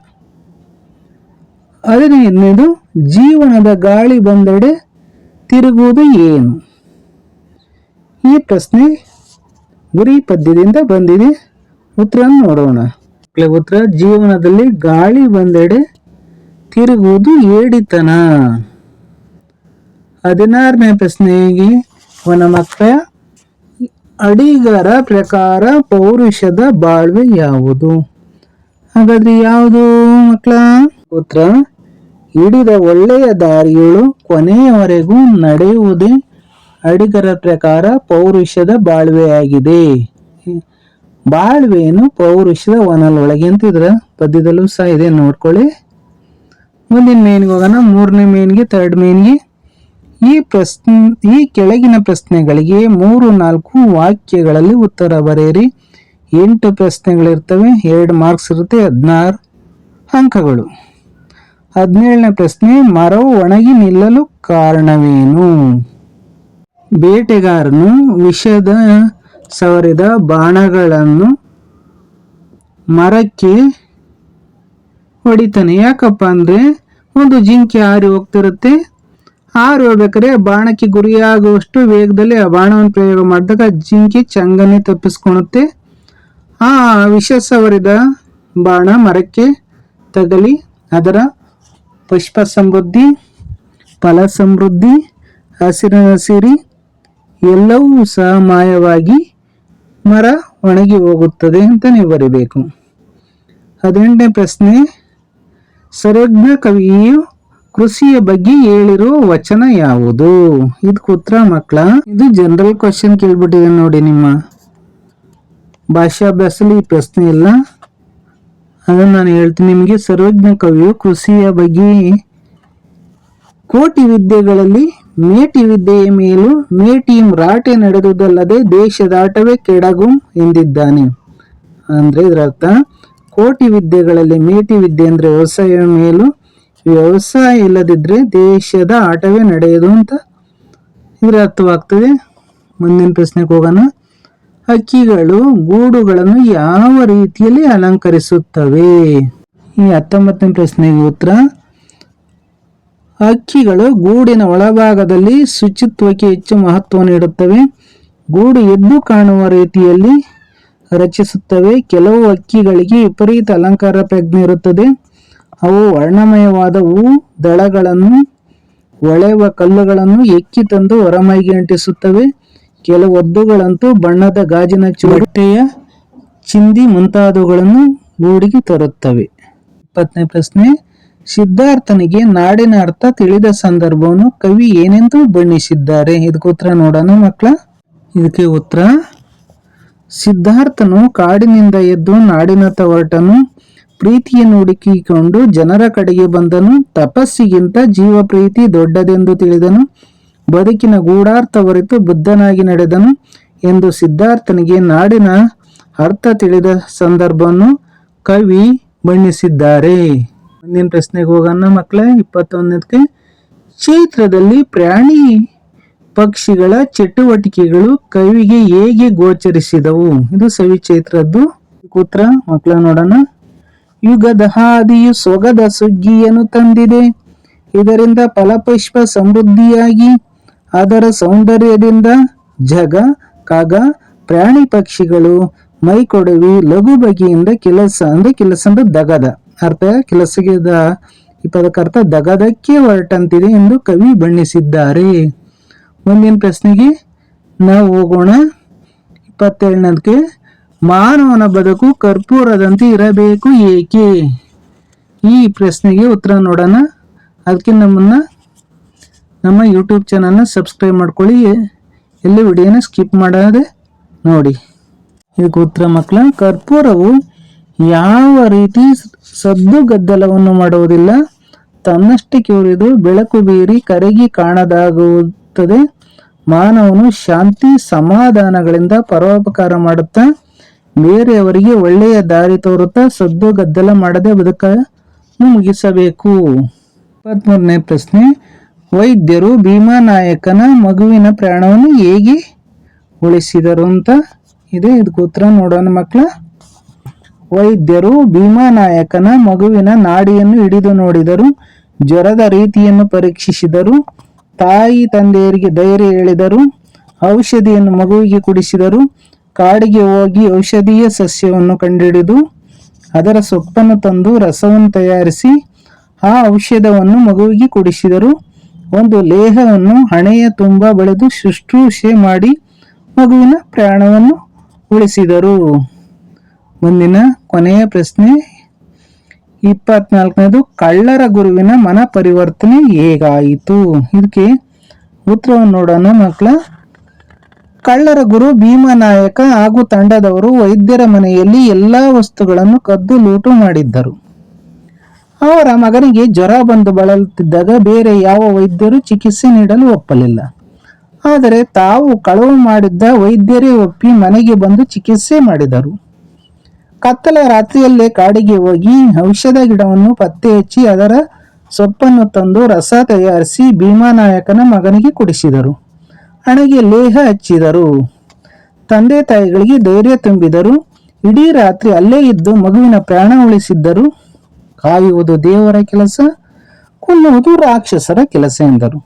15ನೇದು ಜೀವನದ ಗಾಳಿ ಬಂದೆಡೆ ತಿರುಗುವುದು ಏನು? ಈ ಪ್ರಶ್ನೆ ಗುರಿ ಪದ್ಯದಿಂದ ಬಂದಿದೆ. ಉತ್ತರ ನೋಡೋಣ. ಉತ್ತರ ಜೀವನದಲ್ಲಿ ಗಾಳಿ ಬಂದೆಡೆ ತಿರುಗುವುದು ಏಡಿತನ. 16ನೇ ಪ್ರಶ್ನೆಗೆ ಮಕ್ಕಳ ಅಡಿಗರ ಪ್ರಕಾರ ಪೌರುಷದ ಬಾಳ್ವೆ ಯಾವುದು? ಹಾಗಾದ್ರೆ ಯಾವುದು ಮಕ್ಕಳ? ಉತ್ತರ ಹಿಡಿದ ಒಳ್ಳೆಯ ದಾರಿಗಳು ಕೊನೆಯವರೆಗೂ ನಡೆಯುವುದೇ ಅಡಿಗರ ಪ್ರಕಾರ ಪೌರುಷದ ಬಾಳ್ವೆಯಾಗಿದೆ. ಬಾಳ್ವೆಯನ್ನು ಪೌರುಷದ ಒನಲೊಳಗೆ ಅಂತಿದ್ರ ಪದ್ಯದಲ್ಲೂ ಸಹ ಇದೆ, ನೋಡ್ಕೊಳ್ಳಿ. ಮುಂದಿನ ಮೇನ್ಗೆ ಹೋಗೋಣ. 3ನೇ ಮೇನ್ಗೆ 3rd ಮೇನ್ಗೆ ಈ ಕೆಳಗಿನ ಪ್ರಶ್ನೆಗಳಿಗೆ 3-4 ವಾಕ್ಯಗಳಲ್ಲಿ ಉತ್ತರ ಬರೆಯಿರಿ. 8 ಪ್ರಶ್ನೆಗಳಿರ್ತವೆ, 2 ಮಾರ್ಕ್ಸ್ ಇರುತ್ತೆ, 16 ಅಂಕಗಳು. 17ನೇ ಪ್ರಶ್ನೆ, ಮರವು ಒಣಗಿ ನಿಲ್ಲಲು ಕಾರಣವೇನು? ಬೇಟೆಗಾರನು ವಿಷದ ಸವರಿದ ಬಾಣಗಳನ್ನು ಮರಕ್ಕೆ ಹೊಡಿತಾನೆ. ಯಾಕಪ್ಪ ಅಂದರೆ ಒಂದು ಜಿಂಕೆ ಹಾರಿ ಹೋಗ್ತಿರುತ್ತೆ. ಹಾರಿ ಹೋಗ್ಬೇಕಾದ್ರೆ ಬಾಣಕ್ಕೆ ಗುರಿಯಾಗುವಷ್ಟು ವೇಗದಲ್ಲಿ ಆ ಬಾಣವನ್ನು ಪ್ರಯೋಗ ಮಾಡಿದಾಗ ಜಿಂಕೆ ಚಂಗನೆ ತಪ್ಪಿಸ್ಕೊಳುತ್ತೆ. ಆ ವಿಷ ಸವರಿದ ಬಾಣ ಮರಕ್ಕೆ ತಗಲಿ ಅದರ ಪುಷ್ಪ ಸಮೃದ್ಧಿ, ಫಲ ಸಮೃದ್ಧಿ, ಹಸಿರಿನ ಸಿರಿ ಎಲ್ಲವೂ ಸಹ ಮಾಯವಾಗಿ ಮರ ಒಣಗಿ ಹೋಗುತ್ತದೆ ಅಂತ ನೀವು ಬರೀಬೇಕು. 18ನೇ ಪ್ರಶ್ನೆ, ಸರ್ವಜ್ಞ ಕವಿಯು ಕೃಷಿಯ ಬಗ್ಗೆ ಹೇಳಿರುವ ವಚನ ಯಾವುದು? ಇದಕ್ಕೆ ಉತ್ತರ ಮಕ್ಕಳ, ಇದು ಜನರಲ್ ಕ್ವಶನ್ ಕೇಳ್ಬಿಟ್ಟಿದೆ ನೋಡಿ. ನಿಮ್ಮ ಭಾಷಾಭ್ಯಾಸದಲ್ಲಿ ಈ ಪ್ರಶ್ನೆ ಇಲ್ಲ, ಅದನ್ನು ನಾನು ಹೇಳ್ತೀನಿ ನಿಮಗೆ. ಸರ್ವಜ್ಞ ಕವಿಯು ಕೃಷಿಯ ಬಗ್ಗೆ ಕೋಟಿ ವಿದ್ಯೆಗಳಲ್ಲಿ ಮೇಟಿ ವಿದ್ಯೆಯ ಮೇಲೂ ಮೇಟಿ ರಾಟೆ ನಡೆದುದಲ್ಲದೆ ದೇಶದಾಟವೇ ಕೆಡಗುಂ ಎಂದಿದ್ದಾನೆ. ಅಂದರೆ ಇದರ ಅರ್ಥ, ಕೋಟಿ ವಿದ್ಯೆಗಳಲ್ಲಿ ಮೇಟಿ ವಿದ್ಯೆ ಅಂದರೆ ವ್ಯವಸಾಯ ಮೇಲೂ, ವ್ಯವಸಾಯ ಇಲ್ಲದಿದ್ದರೆ ದೇಶದ ಆಟವೇ ನಡೆಯೋದು ಅಂತ ಇದರ ಅರ್ಥವಾಗ್ತದೆ. ಮುಂದಿನ ಪ್ರಶ್ನೆಗೆ ಹೋಗೋಣ. ಹಕ್ಕಿಗಳು ಗೂಡುಗಳನ್ನು ಯಾವ ರೀತಿಯಲ್ಲಿ ಅಲಂಕರಿಸುತ್ತವೆ? ಈ 19ನೇ ಪ್ರಶ್ನೆಗೆ ಉತ್ತರ, ಹಕ್ಕಿಗಳು ಗೂಡಿನ ಒಳಭಾಗದಲ್ಲಿ ಶುಚಿತ್ವಕ್ಕೆ ಹೆಚ್ಚು ಮಹತ್ವ ನೀಡುತ್ತವೆ. ಗೂಡು ಎದ್ದು ಕಾಣುವ ರೀತಿಯಲ್ಲಿ ರಚಿಸುತ್ತವೆ. ಕೆಲವು ಹಕ್ಕಿಗಳಿಗೆ ವಿಪರೀತ ಅಲಂಕಾರ ಪ್ರಜ್ಞೆ ಇರುತ್ತದೆ. ಅವು ವರ್ಣಮಯವಾದ ಹೂ ದಳಗಳನ್ನು, ಹೊಳೆವ ಕಲ್ಲುಗಳನ್ನು ಎಕ್ಕಿ ತಂದು ಹೊರಮೈಗೆ ಅಂಟಿಸುತ್ತವೆ. ಕೆಲವು ಹದ್ದುಗಳಂತೂ ಬಣ್ಣದ ಗಾಜಿನ ಬಟ್ಟೆಯ ಚಿಂದಿ ಮುಂತಾದವುಗಳನ್ನು ಗೂಡಿಗೆ ತರುತ್ತವೆ. 20ನೇ ಪ್ರಶ್ನೆ, ಸಿದ್ಧಾರ್ಥನಿಗೆ ನಾಡಿನ ಅರ್ಥ ತಿಳಿದ ಸಂದರ್ಭವನ್ನು ಕವಿ ಏನೆಂದು ಬಣ್ಣಿಸಿದ್ದಾರೆ? ಇದಕ್ಕೆ ಉತ್ತರ ನೋಡೋಣ ಮಕ್ಕಳ. ಇದಕ್ಕೆ ಉತ್ತರ, ಸಿದ್ಧಾರ್ಥನು ಕಾಡಿನಿಂದ ಎದ್ದು ನಾಡಿನತ್ತ ಹೊರಟನು. ಪ್ರೀತಿಯನ್ನು ಹುಡುಕಿಕೊಂಡು ಜನರ ಕಡೆಗೆ ಬಂದನು. ತಪಸ್ಸಿಗಿಂತ ಜೀವ ಪ್ರೀತಿ ದೊಡ್ಡದೆಂದು ತಿಳಿದನು. ಬದುಕಿನ ಗೂಢಾರ್ಥ ಹೊರತು ಬುದ್ಧನಾಗಿ ನಡೆದನು ಎಂದು ಸಿದ್ಧಾರ್ಥನಿಗೆ ನಾಡಿನ ಅರ್ಥ ತಿಳಿದ ಸಂದರ್ಭವನ್ನು ಕವಿ ಬಣ್ಣಿಸಿದ್ದಾರೆ. ಮುಂದಿನ ಪ್ರಶ್ನೆಗೆ ಹೋಗೋಣ ಮಕ್ಕಳ. 21ನೇದಕ್ಕೆ, ಚೈತ್ರದಲ್ಲಿ ಪ್ರಾಣಿ ಪಕ್ಷಿಗಳ ಚಟುವಟಿಕೆಗಳು ಕವಿಗೆ ಹೇಗೆ ಗೋಚರಿಸಿದವು? ಇದು ಸವಿ ಚೈತ್ರದ್ದು. ಉತ್ತರ ಮಕ್ಕಳ ನೋಡೋಣ. ಯುಗದ ಹಾದಿಯು ಸೊಗದ ಸುಗ್ಗಿಯನ್ನು ತಂದಿದೆ. ಇದರಿಂದ ಫಲಪುಷ್ಪ ಸಮೃದ್ಧಿಯಾಗಿ ಅದರ ಸೌಂದರ್ಯದಿಂದ ಜಗ ಕಾಗ ಪ್ರಾಣಿ ಪಕ್ಷಿಗಳು ಮೈಕೊಡವಿ ಲಘು ಬಗೆಯಿಂದ ಕೆಲಸ ಅಂದ್ರೆ ದಗದ ಅರ್ಥ, ಕೆಲಸದ ಈ ಪದಕ್ಕರ್ಥ ದಗದಕ್ಕೆ ಹೊರಟಂತಿದೆ ಎಂದು ಕವಿ ಬಣ್ಣಿಸಿದ್ದಾರೆ. ಮುಂದಿನ ಪ್ರಶ್ನೆಗೆ ನಾವು ಹೋಗೋಣ. 27ನೇದಕ್ಕೆ, ಮಾನವನ ಬದುಕು ಕರ್ಪೂರದಂತೆ ಇರಬೇಕು ಏಕೆ? ಈ ಪ್ರಶ್ನೆಗೆ ಉತ್ತರ ನೋಡೋಣ. ಅದಕ್ಕೆ ನಮ್ಮ ಯೂಟ್ಯೂಬ್ ಚಾನಲ್ನ ಸಬ್ಸ್ಕ್ರೈಬ್ ಮಾಡ್ಕೊಳ್ಳಿ, ಎಲ್ಲಿ ವಿಡಿಯೋನ ಸ್ಕಿಪ್ ಮಾಡದೆ ನೋಡಿ. ಇದಕ್ಕೆ ಉತ್ತರ ಮಕ್ಕಳ, ಕರ್ಪೂರವು ಯಾವ ರೀತಿ ಸದ್ದು ಗದ್ದಲವನ್ನು ಮಾಡುವುದಿಲ್ಲ. ತನ್ನಷ್ಟಕ್ಕೆ ಉರಿದು ಬೆಳಕು ಬೀರಿ ಕರಗಿ ಕಾಣದಾಗುತ್ತದೆ. ಮಾನವನು ಶಾಂತಿ ಸಮಾಧಾನಗಳಿಂದ ಪರೋಪಕಾರ ಮಾಡುತ್ತಾ ಬೇರೆಯವರಿಗೆ ಒಳ್ಳೆಯ ದಾರಿ ತೋರುತ್ತಾ ಸದ್ದು ಗದ್ದಲ ಮಾಡದೆ ಬದುಕನ್ನು ಮುಗಿಸಬೇಕು. 23ನೇ ಪ್ರಶ್ನೆ, ವೈದ್ಯರು ಭೀಮಾನಾಯಕನ ಮಗುವಿನ ಪ್ರಾಣವನ್ನು ಹೇಗೆ ಉಳಿಸಿದರು ಅಂತ ಇದೆ. ಇದಕ್ಕೆ ಉತ್ತರ ನೋಡೋಣ ಮಕ್ಕಳ. ವೈದ್ಯರು ಭೀಮಾನಾಯಕನ ಮಗುವಿನ ನಾಡಿಯನ್ನು ಹಿಡಿದು ನೋಡಿದರು. ಜ್ವರದ ರೀತಿಯನ್ನು ಪರೀಕ್ಷಿಸಿದರು. ತಾಯಿ ತಂದೆಯರಿಗೆ ಧೈರ್ಯ ಹೇಳಿದರು. ಔಷಧಿಯನ್ನು ಮಗುವಿಗೆ ಕುಡಿಸಿದರು. ಕಾಡಿಗೆ ಹೋಗಿ ಔಷಧೀಯ ಸಸ್ಯವನ್ನು ಕಂಡುಹಿಡಿದು ಅದರ ಸೊಪ್ಪನ್ನು ತಂದು ರಸವನ್ನು ತಯಾರಿಸಿ ಆ ಔಷಧವನ್ನು ಮಗುವಿಗೆ ಕುಡಿಸಿದರು. ಒಂದು ಲೇಹವನ್ನು ಹಣೆಯ ತುಂಬ ಬಳಿದು ಶುಶ್ರೂಷೆ ಮಾಡಿ ಮಗುವಿನ ಪ್ರಾಣವನ್ನು ಉಳಿಸಿದರು. ಮುಂದಿನ ಕೊನೆಯ ಪ್ರಶ್ನೆ 24ನೇದು, ಕಳ್ಳರ ಗುರುವಿನ ಮನ ಪರಿವರ್ತನೆ ಹೇಗಾಯಿತು? ಇದಕ್ಕೆ ಉತ್ತರವನ್ನು ನೋಡೋಣ ಮಕ್ಕಳ. ಕಳ್ಳರ ಗುರು ಭೀಮನಾಯಕ ಹಾಗೂ ತಂಡದವರು ವೈದ್ಯರ ಮನೆಯಲ್ಲಿ ಎಲ್ಲಾ ವಸ್ತುಗಳನ್ನು ಕದ್ದು ಲೂಟು ಮಾಡಿದ್ದರು. ಅವರ ಮಗನಿಗೆ ಜ್ವರ ಬಂದು ಬಳಲುತ್ತಿದ್ದಾಗ ಬೇರೆ ಯಾವ ವೈದ್ಯರು ಚಿಕಿತ್ಸೆ ನೀಡಲು ಒಪ್ಪಲಿಲ್ಲ. ಆದರೆ ತಾವು ಕಳವು ಮಾಡಿದ್ದ ವೈದ್ಯರೇ ಒಪ್ಪಿ ಮನೆಗೆ ಬಂದು ಚಿಕಿತ್ಸೆ ಮಾಡಿದರು. ಕತ್ತಲ ರಾತ್ರಿಯಲ್ಲೇ ಕಾಡಿಗೆ ಹೋಗಿ ಔಷಧ ಗಿಡವನ್ನು ಪತ್ತೆ ಹಚ್ಚಿ ಅದರ ಸೊಪ್ಪನ್ನು ತಂದು ರಸ ತಯಾರಿಸಿ ಭೀಮಾನಾಯಕನ ಮಗನಿಗೆ ಕುಡಿಸಿದರು. ಹಣೆಗೆ ಲೇಹ ಹಚ್ಚಿದರು. ತಂದೆ ತಾಯಿಗಳಿಗೆ ಧೈರ್ಯ ತುಂಬಿದರು. ಇಡೀ ರಾತ್ರಿ ಅಲ್ಲೇ ಇದ್ದು ಮಗುವಿನ ಪ್ರಾಣ ಉಳಿಸಿದ್ದರು. ಕಾಯುವುದು ದೇವರ ಕೆಲಸ, ಕೊಲ್ಲುವುದು ರಾಕ್ಷಸರ ಕೆಲಸ ಎಂದರು.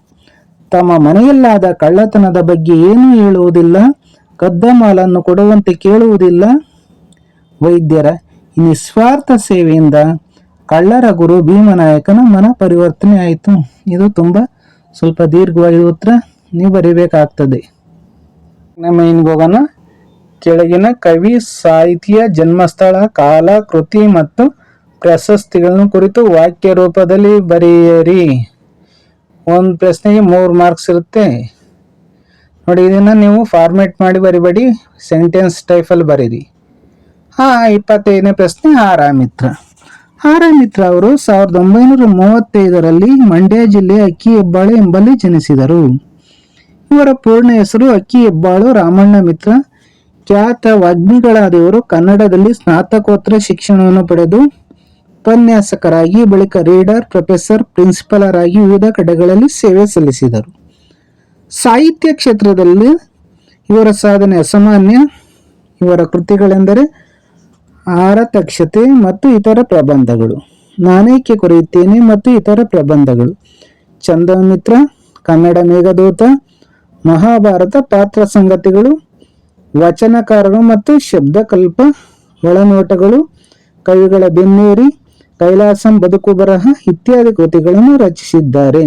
ತಮ್ಮ ಮನೆಯಲ್ಲಾದ ಕಳ್ಳತನದ ಬಗ್ಗೆ ಏನೂ ಹೇಳುವುದಿಲ್ಲ, ಕದ್ದ ಮಾಲನ್ನು ಕೊಡುವಂತೆ ಕೇಳುವುದಿಲ್ಲ. ವೈದ್ಯರ ಈ ನಿಸ್ವಾರ್ಥ ಸೇವೆಯಿಂದ ಕಳ್ಳರ ಗುರು ಭೀಮನಾಯಕನ ಮನ ಪರಿವರ್ತನೆ ಆಯಿತು. ಇದು ತುಂಬ ಸ್ವಲ್ಪ ದೀರ್ಘವಾಗಿ ಉತ್ತರ ನೀವು ಬರೀಬೇಕಾಗ್ತದೆ. ನಮ್ಮ ಇನ್ನಿಗೆ ಹೋಗೋಣ. ಕೆಳಗಿನ ಕವಿ ಸಾಹಿತ್ಯ, ಜನ್ಮಸ್ಥಳ, ಕಾಲ, ಕೃತಿ ಮತ್ತು ಪ್ರಶಸ್ತಿಗಳನ್ನು ಕುರಿತು ವಾಕ್ಯ ರೂಪದಲ್ಲಿ ಬರೆಯಿರಿ. ಒಂದು ಪ್ರಶ್ನೆಗೆ 3 ಮಾರ್ಕ್ಸ್ ಇರುತ್ತೆ ನೋಡಿ. ಇದನ್ನು ನೀವು ಫಾರ್ಮೇಟ್ ಮಾಡಿ ಬರಿಬೇಡಿ, ಸೆಂಟೆನ್ಸ್ ಟೈಪಲ್ಲಿ ಬರೀರಿ. 25ನೇ ಪ್ರಶ್ನೆ. ಆರಾಮಿತ್ರ. ಆರಾಮಿತ್ರ ಅವರು 1935ರಲ್ಲಿ ಮಂಡ್ಯ ಜಿಲ್ಲೆ ಅಕ್ಕಿಹೆಬ್ಬಾಳು ಎಂಬಲ್ಲಿ ಜನಿಸಿದರು. ಇವರ ಪೂರ್ಣ ಹೆಸರು ಅಕ್ಕಿ ಹೆಬ್ಬಾಳು ರಾಮಣ್ಣ ಮಿತ್ರ. ಖ್ಯಾತ ವಾಗ್ಮಿಗಳಾದ ಇವರು ಕನ್ನಡದಲ್ಲಿ ಸ್ನಾತಕೋತ್ತರ ಶಿಕ್ಷಣವನ್ನು ಪಡೆದು ಉಪನ್ಯಾಸಕರಾಗಿ, ಬಳಿಕ ರೀಡರ್, ಪ್ರೊಫೆಸರ್, ಪ್ರಿನ್ಸಿಪಾಲರ್ ಆಗಿ ವಿವಿಧ ಕಡೆಗಳಲ್ಲಿ ಸೇವೆ ಸಲ್ಲಿಸಿದರು. ಸಾಹಿತ್ಯ ಕ್ಷೇತ್ರದಲ್ಲಿ ಇವರ ಸಾಧನೆ ಅಸಾಮಾನ್ಯ. ಇವರ ಕೃತಿಗಳೆಂದರೆ ಆರತಕ್ಷತೆ ಮತ್ತು ಇತರ ಪ್ರಬಂಧಗಳು, ನಾನೇಕೆ ಕೊರೆಯುತ್ತೇನೆ ಮತ್ತು ಇತರ ಪ್ರಬಂಧಗಳು, ಚಂದಮಿತ್ರ, ಕನ್ನಡ ಮೇಘದೂತ, ಮಹಾಭಾರತ ಪಾತ್ರ ಸಂಗತಿಗಳು, ವಚನಕಾರರು ಮತ್ತು ಶಬ್ದಕಲ್ಪ, ಒಳನೋಟಗಳು, ಕವಿಗಳ ಬೆನ್ನೇರಿ, ಕೈಲಾಸಂ ಬದುಕು ಬರಹ ಇತ್ಯಾದಿ ಕೃತಿಗಳನ್ನು ರಚಿಸಿದ್ದಾರೆ.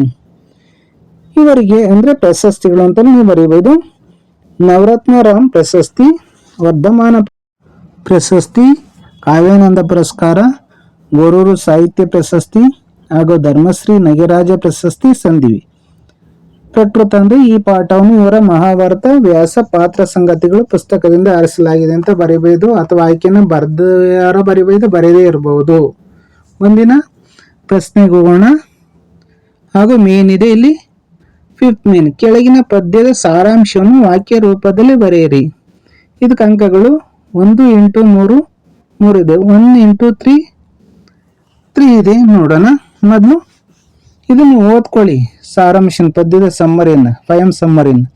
ಇವರಿಗೆ ಅಂದರೆ ಪ್ರಶಸ್ತಿಗಳು ಅಂತ ನೀವು ಬರೀಬಹುದು. ನವರತ್ನರಾಮ್ ಪ್ರಶಸ್ತಿ, ವರ್ಧಮಾನ ಪ್ರಶಸ್ತಿ, ಕಾವ್ಯಾನಂದ ಪುರಸ್ಕಾರ, ಗೊರೂರು ಸಾಹಿತ್ಯ ಪ್ರಶಸ್ತಿ ಹಾಗೂ ಧರ್ಮಶ್ರೀ ನಗೆರಾಜ ಪ್ರಶಸ್ತಿ ಸಂದಿವೆ. ಪ್ರಕೃತ ಅಂದರೆ ಈ ಪಾಠವನ್ನು ಇವರ ಮಹಾಭಾರತ ವ್ಯಾಸ ಪಾತ್ರ ಸಂಗತಿಗಳು ಪುಸ್ತಕದಿಂದ ಆರಿಸಲಾಗಿದೆ ಅಂತ ಬರೀಬಹುದು, ಅಥವಾ ಆಯ್ಕೆನ ಯಾರೋ ಬರೀಬಹುದು, ಬರೆಯದೇ ಇರಬಹುದು. ಮುಂದಿನ ಪ್ರಶ್ನೆಗೆ ಹೋಗೋಣ. ಹಾಗೂ ಮೇನ್ ಇದೆ ಇಲ್ಲಿ 5th ಮೇನ್. ಕೆಳಗಿನ ಪದ್ಯದ ಸಾರಾಂಶವನ್ನು ವಾಕ್ಯ ರೂಪದಲ್ಲಿ ಬರೆಯಿರಿ. ಇದಕ್ಕೆ ಅಂಕಗಳು 1 × 3 3 ಇದೆ, 1 × 3 ಇದೆ. ನೋಡೋಣ. ಮೊದಲು ಇದು ನೀವು ಓದ್ಕೊಳ್ಳಿ ಸಾರಾಂಶನ, ಪದ್ಯದ ಸಮ್ಮರಿಯನ್ನು, ಸ್ವಯಂ ಸಮ್ಮರಿಯನ್ನು.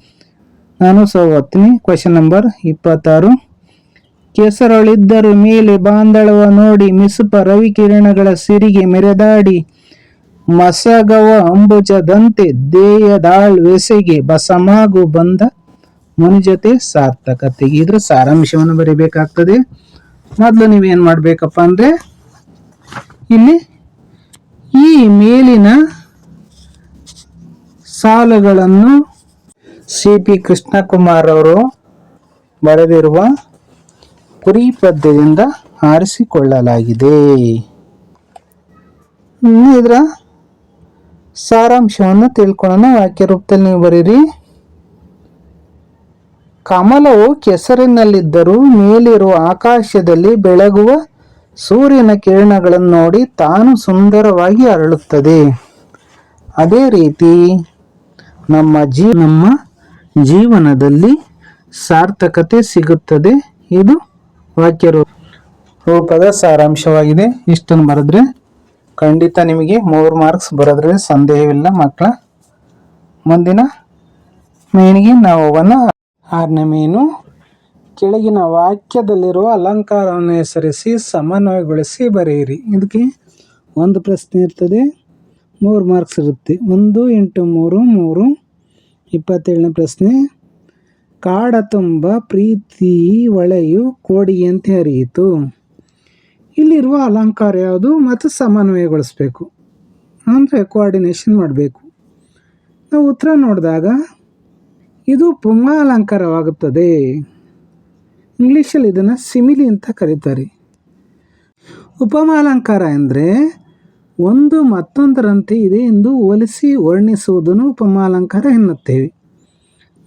ನಾನು ಓದ್ತೀನಿ. Question number 26. ಕೆಸರೊಳಿದ್ದರು ಮೇಲೆ ಬಾಂದಳವ ನೋಡಿ, ಮಿಸುಪ ರವಿಕಿರಣಗಳ ಸಿರಿಗೆ ಮೆರೆದಾಡಿ, ಮಸಗವ ಅಂಬುಜದಂತೆ ದೇಯದಾಳ್ವೆಸೆಗೆ ಬಸಮಾಗು ಬಂದ ಮನುಜತೆ ಸಾರ್ಥಕತೆಗೆ. ಇದ್ರ ಸಾರಾಂಶವನ್ನು ಬರೀಬೇಕಾಗ್ತದೆ. ಮೊದಲು ನೀವೇನು ಮಾಡಬೇಕಪ್ಪ ಅಂದರೆ ಇಲ್ಲಿ ಈ ಮೇಲಿನ ಸಾಲುಗಳನ್ನು CP ಕೃಷ್ಣಕುಮಾರ್ ಅವರು ಬರೆದಿರುವ ಕುರಿ ಪದ್ಯದಿಂದ ಆರಿಸಿಕೊಳ್ಳಲಾಗಿದೆ. ಇದರ ಸಾರಾಂಶವನ್ನು ತಿಳ್ಕೊಳ್ಳೋಣ. ವಾಕ್ಯ ರೂಪದಲ್ಲಿ ನೀವು ಬರೀರಿ. ಕಮಲವು ಕೆಸರಿನಲ್ಲಿದ್ದರೂ ಮೇಲಿರುವ ಆಕಾಶದಲ್ಲಿ ಬೆಳಗುವ ಸೂರ್ಯನ ಕಿರಣಗಳನ್ನು ನೋಡಿ ತಾನು ಸುಂದರವಾಗಿ ಅರಳುತ್ತದೆ. ಅದೇ ರೀತಿ ನಮ್ಮ ಜೀವನದಲ್ಲಿ ಸಾರ್ಥಕತೆ ಸಿಗುತ್ತದೆ. ಇದು ವಾಕ್ಯ ರೂಪದ ಸಾರಾಂಶವಾಗಿದೆ. ಇಷ್ಟನ್ನು ಬರೆದ್ರೆ ಖಂಡಿತ ನಿಮಗೆ 3 ಮಾರ್ಕ್ಸ್ ಬರೋದ್ರಲ್ಲಿ ಸಂದೇಹವಿಲ್ಲ ಮಕ್ಕಳ. ಮುಂದಿನ ಮೇನಿಗೆ ನಾವು ಹೋಗೋಣ. 6ನೇ ಮೇನು. ಕೆಳಗಿನ ವಾಕ್ಯದಲ್ಲಿರುವ ಅಲಂಕಾರವನ್ನು ಹೆಸರಿಸಿ ಸಮನ್ವಯಗೊಳಿಸಿ ಬರೆಯಿರಿ. ಇದಕ್ಕೆ ಒಂದು ಪ್ರಶ್ನೆ ಇರ್ತದೆ, 3 ಮಾರ್ಕ್ಸ್ ಇರುತ್ತೆ. 1 × 3 3. 27ನೇ ಪ್ರಶ್ನೆ. ಕಾಡ ತುಂಬ ಪ್ರೀತಿ ಹೊಳೆಯು ಕೋಡಿಯಂತೆ ಹರಿಯಿತು. ಇಲ್ಲಿರುವ ಅಲಂಕಾರ ಯಾವುದು ಮತ್ತು ಸಮನ್ವಯಗೊಳಿಸ್ಬೇಕು, ಅಂದರೆ ಕೋಆರ್ಡಿನೇಷನ್ ಮಾಡಬೇಕು. ನಾವು ಉತ್ತರ ನೋಡಿದಾಗ ಇದು ಉಪಮಾ ಅಲಂಕಾರವಾಗುತ್ತದೆ. ಇಂಗ್ಲೀಷಲ್ಲಿ ಇದನ್ನು ಸಿಮಿಲಿ ಅಂತ ಕರೀತಾರೆ. ಉಪಮಾ ಅಲಂಕಾರ ಅಂದರೆ ಒಂದು ಮತ್ತೊಂದರಂತೆ ಇದೆ ಎಂದು ಹೋಲಿಸಿ ವರ್ಣಿಸುವುದನ್ನು ಉಪಮಾ ಅಲಂಕಾರ ಎನ್ನುತ್ತೇವೆ.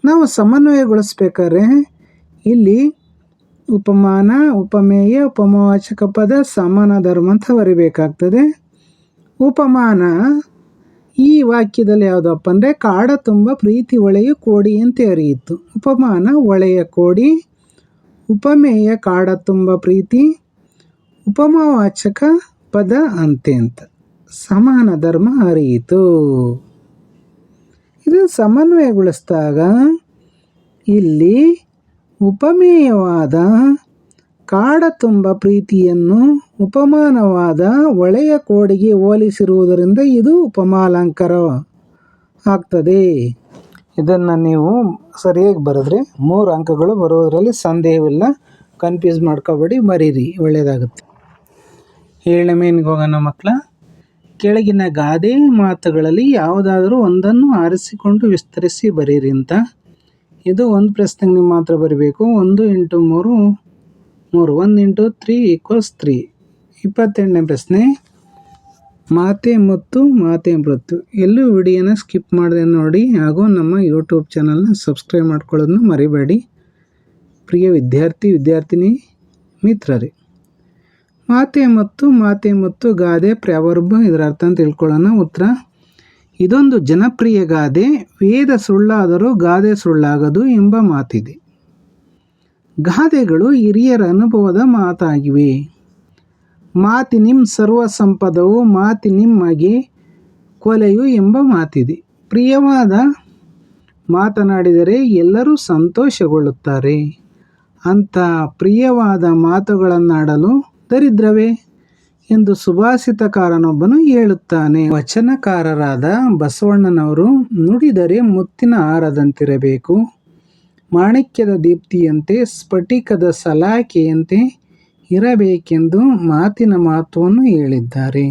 ನಾವು ಸಮನ್ವಯಗೊಳಿಸ್ಬೇಕಾದ್ರೆ ಇಲ್ಲಿ ಉಪಮಾನ, ಉಪಮೇಯ, ಉಪಮಾವಾಚಕ ಪದ, ಸಮಾನ ಧರ್ಮ ಅಂತ ಬರೀಬೇಕಾಗ್ತದೆ. ಉಪಮಾನ ಈ ವಾಕ್ಯದಲ್ಲಿ ಯಾವುದಪ್ಪ ಅಂದರೆ ಕಾಡ ತುಂಬ ಪ್ರೀತಿ ಹೊಳೆಯು ಕೋಡಿಯಂತೆ ಹರಿಯಿತು. ಉಪಮಾನ ಹೊಳೆಯ ಕೋಡಿ, ಉಪಮೇಯ ಕಾಡ ತುಂಬ ಪ್ರೀತಿ, ಉಪಮಾವಾಚಕ ಪದ ಅಂತ್ಯಂತ ಸಮಾನ ಧರ್ಮ ಅರಿಯಿತು. ಇದು ಸಮನ್ವಯಗೊಳಿಸಿದಾಗ ಇಲ್ಲಿ ಉಪಮೇಯವಾದ ಕಾಡ ತುಂಬ ಪ್ರೀತಿಯನ್ನು ಉಪಮಾನವಾದ ಒಳೆಯ ಕೋಡಿಗೆ ಹೋಲಿಸಿರುವುದರಿಂದ ಇದು ಉಪಮಾಲಂಕಾರ ಆಗ್ತದೆ. ಇದನ್ನು ನೀವು ಸರಿಯಾಗಿ ಬರೆದ್ರೆ 3 ಅಂಕಗಳು ಬರೋದರಲ್ಲಿ ಸಂದೇಹವಿಲ್ಲ. ಕನ್ಫ್ಯೂಸ್ ಮಾಡ್ಕೋಬೇಡಿ, ಬರೀರಿ, ಒಳ್ಳೆಯದಾಗುತ್ತೆ. 7ನೇ ಮೇನಿಗೆ ಹೋಗೋಣ ಮಕ್ಕಳ. ಕೆಳಗಿನ ಗಾದೆ ಮಾತುಗಳಲ್ಲಿ ಯಾವುದಾದರೂ ಒಂದನ್ನು ಆರಿಸಿಕೊಂಡು ವಿಸ್ತರಿಸಿ ಬರೀರಿ ಅಂತ. ಇದು ಒಂದು ಪ್ರಶ್ನೆಗೆ ನೀವು ಮಾತ್ರ ಬರೀಬೇಕು. 1 × 3 3, 1 × 3 = 3. 28ನೇ ಪ್ರಶ್ನೆ, ಮಾತೆ ಮುತ್ತು ಮಾತೆ ಮೃತ್ತು. ಎಲ್ಲೂ ವಿಡಿಯೋನ ಸ್ಕಿಪ್ ಮಾಡಿದೆ ನೋಡಿ, ಹಾಗೂ ನಮ್ಮ ಯೂಟ್ಯೂಬ್ ಚಾನಲ್ನ ಸಬ್ಸ್ಕ್ರೈಬ್ ಮಾಡ್ಕೊಳ್ಳೋದನ್ನ ಮರಿಬೇಡಿ ಪ್ರಿಯ ವಿದ್ಯಾರ್ಥಿನಿ ಮಿತ್ರರೇ. ಮಾತೆ ಮತ್ತು ಗಾದೆ ಪ್ರವರ್ಬ, ಇದರ ಅರ್ಥ ಅಂತ ತಿಳ್ಕೊಳ್ಳೋಣ. ಉತ್ತರ: ಇದೊಂದು ಜನಪ್ರಿಯ ಗಾದೆ. ವೇದ ಸುಳ್ಳಾದರೂ ಗಾದೆ ಸುಳ್ಳಾಗದು ಎಂಬ ಮಾತಿದೆ. ಗಾದೆಗಳು ಹಿರಿಯರ ಅನುಭವದ ಮಾತಾಗಿವೆ. ಮಾತಿನಿಂ ಸರ್ವ ಸಂಪದವು, ಮಾತಿನಿಮ್ಮಗೆ ಕೊಲೆಯು ಎಂಬ ಮಾತಿದೆ. ಪ್ರಿಯವಾದ ಮಾತನಾಡಿದರೆ ಎಲ್ಲರೂ ಸಂತೋಷಗೊಳ್ಳುತ್ತಾರೆ. ಅಂಥ ಪ್ರಿಯವಾದ ಮಾತುಗಳನ್ನಾಡಲು ದರಿದ್ರವೇ ಎಂದು ಸುಭಾಷಿತಕಾರನೊಬ್ಬನು ಹೇಳುತ್ತಾನೆ. ವಚನಕಾರರಾದ ಬಸವಣ್ಣನವರು ನುಡಿದರೆ ಮುತ್ತಿನ ಹಾರದಂತಿರಬೇಕು, ಮಾಣಿಕ್ಯದ ದೀಪ್ತಿಯಂತೆ, ಸ್ಫಟಿಕದ ಸಲಾಕೆಯಂತೆ ಇರಬೇಕೆಂದು ಮಾತಿನ ಮಹತ್ವವನ್ನು ಹೇಳಿದ್ದಾರೆ.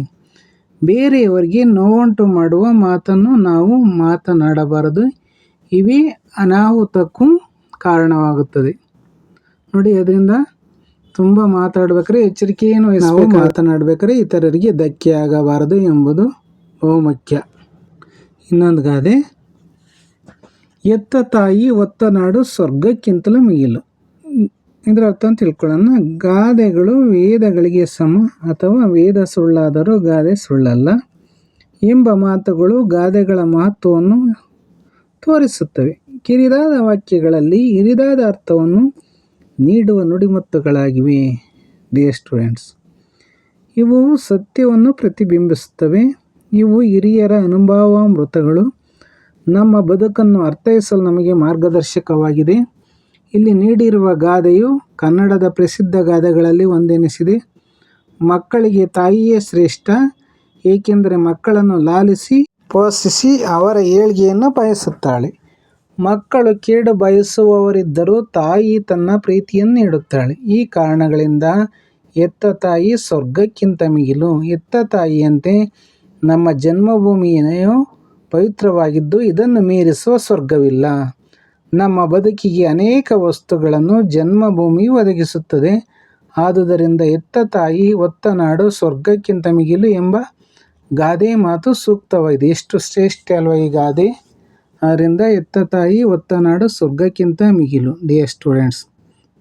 ಬೇರೆಯವರಿಗೆ ನೋವುಂಟು ಮಾಡುವ ಮಾತನ್ನು ನಾವು ಮಾತನಾಡಬಾರದು. ಇವೇ ಅನಾಹುತಕ್ಕೂ ಕಾರಣವಾಗುತ್ತದೆ. ನೋಡಿ, ಅದರಿಂದ ತುಂಬ ಮಾತಾಡ್ಬೇಕಾದ್ರೆ ಎಚ್ಚರಿಕೆಯನ್ನು ವಹಿಸಬೇಕು. ಮಾತನಾಡ್ಬೇಕಾದ್ರೆ ಇತರರಿಗೆ ಧಕ್ಕೆ ಆಗಬಾರದು ಎಂಬುದು ಬಹುಮುಖ್ಯ. ಇನ್ನೊಂದು ಗಾದೆ, ಎತ್ತ ತಾಯಿ ಒತ್ತ ನಾಡು ಸ್ವರ್ಗಕ್ಕಿಂತಲೂ ಮಿಗಿಲು. ಇದರ ಅರ್ಥ ಅಂತ ತಿಳ್ಕೊಳ್ಳೋಣ. ಗಾದೆಗಳು ವೇದಗಳಿಗೆ ಸಮ, ಅಥವಾ ವೇದ ಸುಳ್ಳಾದರೂ ಗಾದೆ ಸುಳ್ಳಲ್ಲ ಎಂಬ ಮಾತುಗಳು ಗಾದೆಗಳ ಮಹತ್ವವನ್ನು ತೋರಿಸುತ್ತವೆ. ಕಿರಿದಾದ ವಾಕ್ಯಗಳಲ್ಲಿ ಹಿರಿದಾದ ಅರ್ಥವನ್ನು ನೀಡುವ ನುಡಿಮುತ್ತುಗಳಾಗಿವೆ. ಡಿಯರ್ ಸ್ಟೂಡೆಂಟ್ಸ್, ಇವು ಸತ್ಯವನ್ನು ಪ್ರತಿಬಿಂಬಿಸುತ್ತವೆ. ಇವು ಹಿರಿಯರ ಅನುಭವಾಮೃತಗಳು. ನಮ್ಮ ಬದುಕನ್ನು ಅರ್ಥೈಸಲು ನಮಗೆ ಮಾರ್ಗದರ್ಶಕವಾಗಿದೆ. ಇಲ್ಲಿ ನೀಡಿರುವ ಗಾದೆಯು ಕನ್ನಡದ ಪ್ರಸಿದ್ಧ ಗಾದೆಗಳಲ್ಲಿ ಒಂದೆನಿಸಿದೆ. ಮಕ್ಕಳಿಗೆ ತಾಯಿಯೇ ಶ್ರೇಷ್ಠ, ಏಕೆಂದರೆ ಮಕ್ಕಳನ್ನು ಲಾಲಿಸಿ ಪೋಷಿಸಿ ಅವರ ಏಳ್ಗೆಯನ್ನು ಬಯಸುತ್ತಾಳೆ. ಮಕ್ಕಳು ಕೇಡು ಬಯಸುವವರಿದ್ದರೂ ತಾಯಿ ತನ್ನ ಪ್ರೀತಿಯನ್ನು ನೀಡುತ್ತಾಳೆ. ಈ ಕಾರಣಗಳಿಂದ ಹೆತ್ತ ತಾಯಿ ಸ್ವರ್ಗಕ್ಕಿಂತ ಮಿಗಿಲು. ಹೆತ್ತ ತಾಯಿಯಂತೆ ನಮ್ಮ ಜನ್ಮಭೂಮಿಯು ಪವಿತ್ರವಾಗಿದ್ದು ಇದನ್ನು ಮೀರಿಸುವ ಸ್ವರ್ಗವಿಲ್ಲ. ನಮ್ಮ ಬದುಕಿಗೆ ಅನೇಕ ವಸ್ತುಗಳನ್ನು ಜನ್ಮಭೂಮಿಯು ಒದಗಿಸುತ್ತದೆ. ಆದುದರಿಂದ ಹೆತ್ತ ತಾಯಿ ಒತ್ತ ನಾಡು ಸ್ವರ್ಗಕ್ಕಿಂತ ಮಿಗಿಲು ಎಂಬ ಗಾದೆ ಮಾತು ಸೂಕ್ತವಾಗಿದೆ. ಎಷ್ಟು ಶ್ರೇಷ್ಠ ಅಲ್ವಾ ಈ ಗಾದೆ. ಆದ್ದರಿಂದ ಹೆತ್ತ ತಾಯಿ ಒತ್ತ ನಾಡು ಸ್ವರ್ಗಕ್ಕಿಂತ ಮಿಗಿಲು. ಡಿಯರ್ ಸ್ಟೂಡೆಂಟ್ಸ್,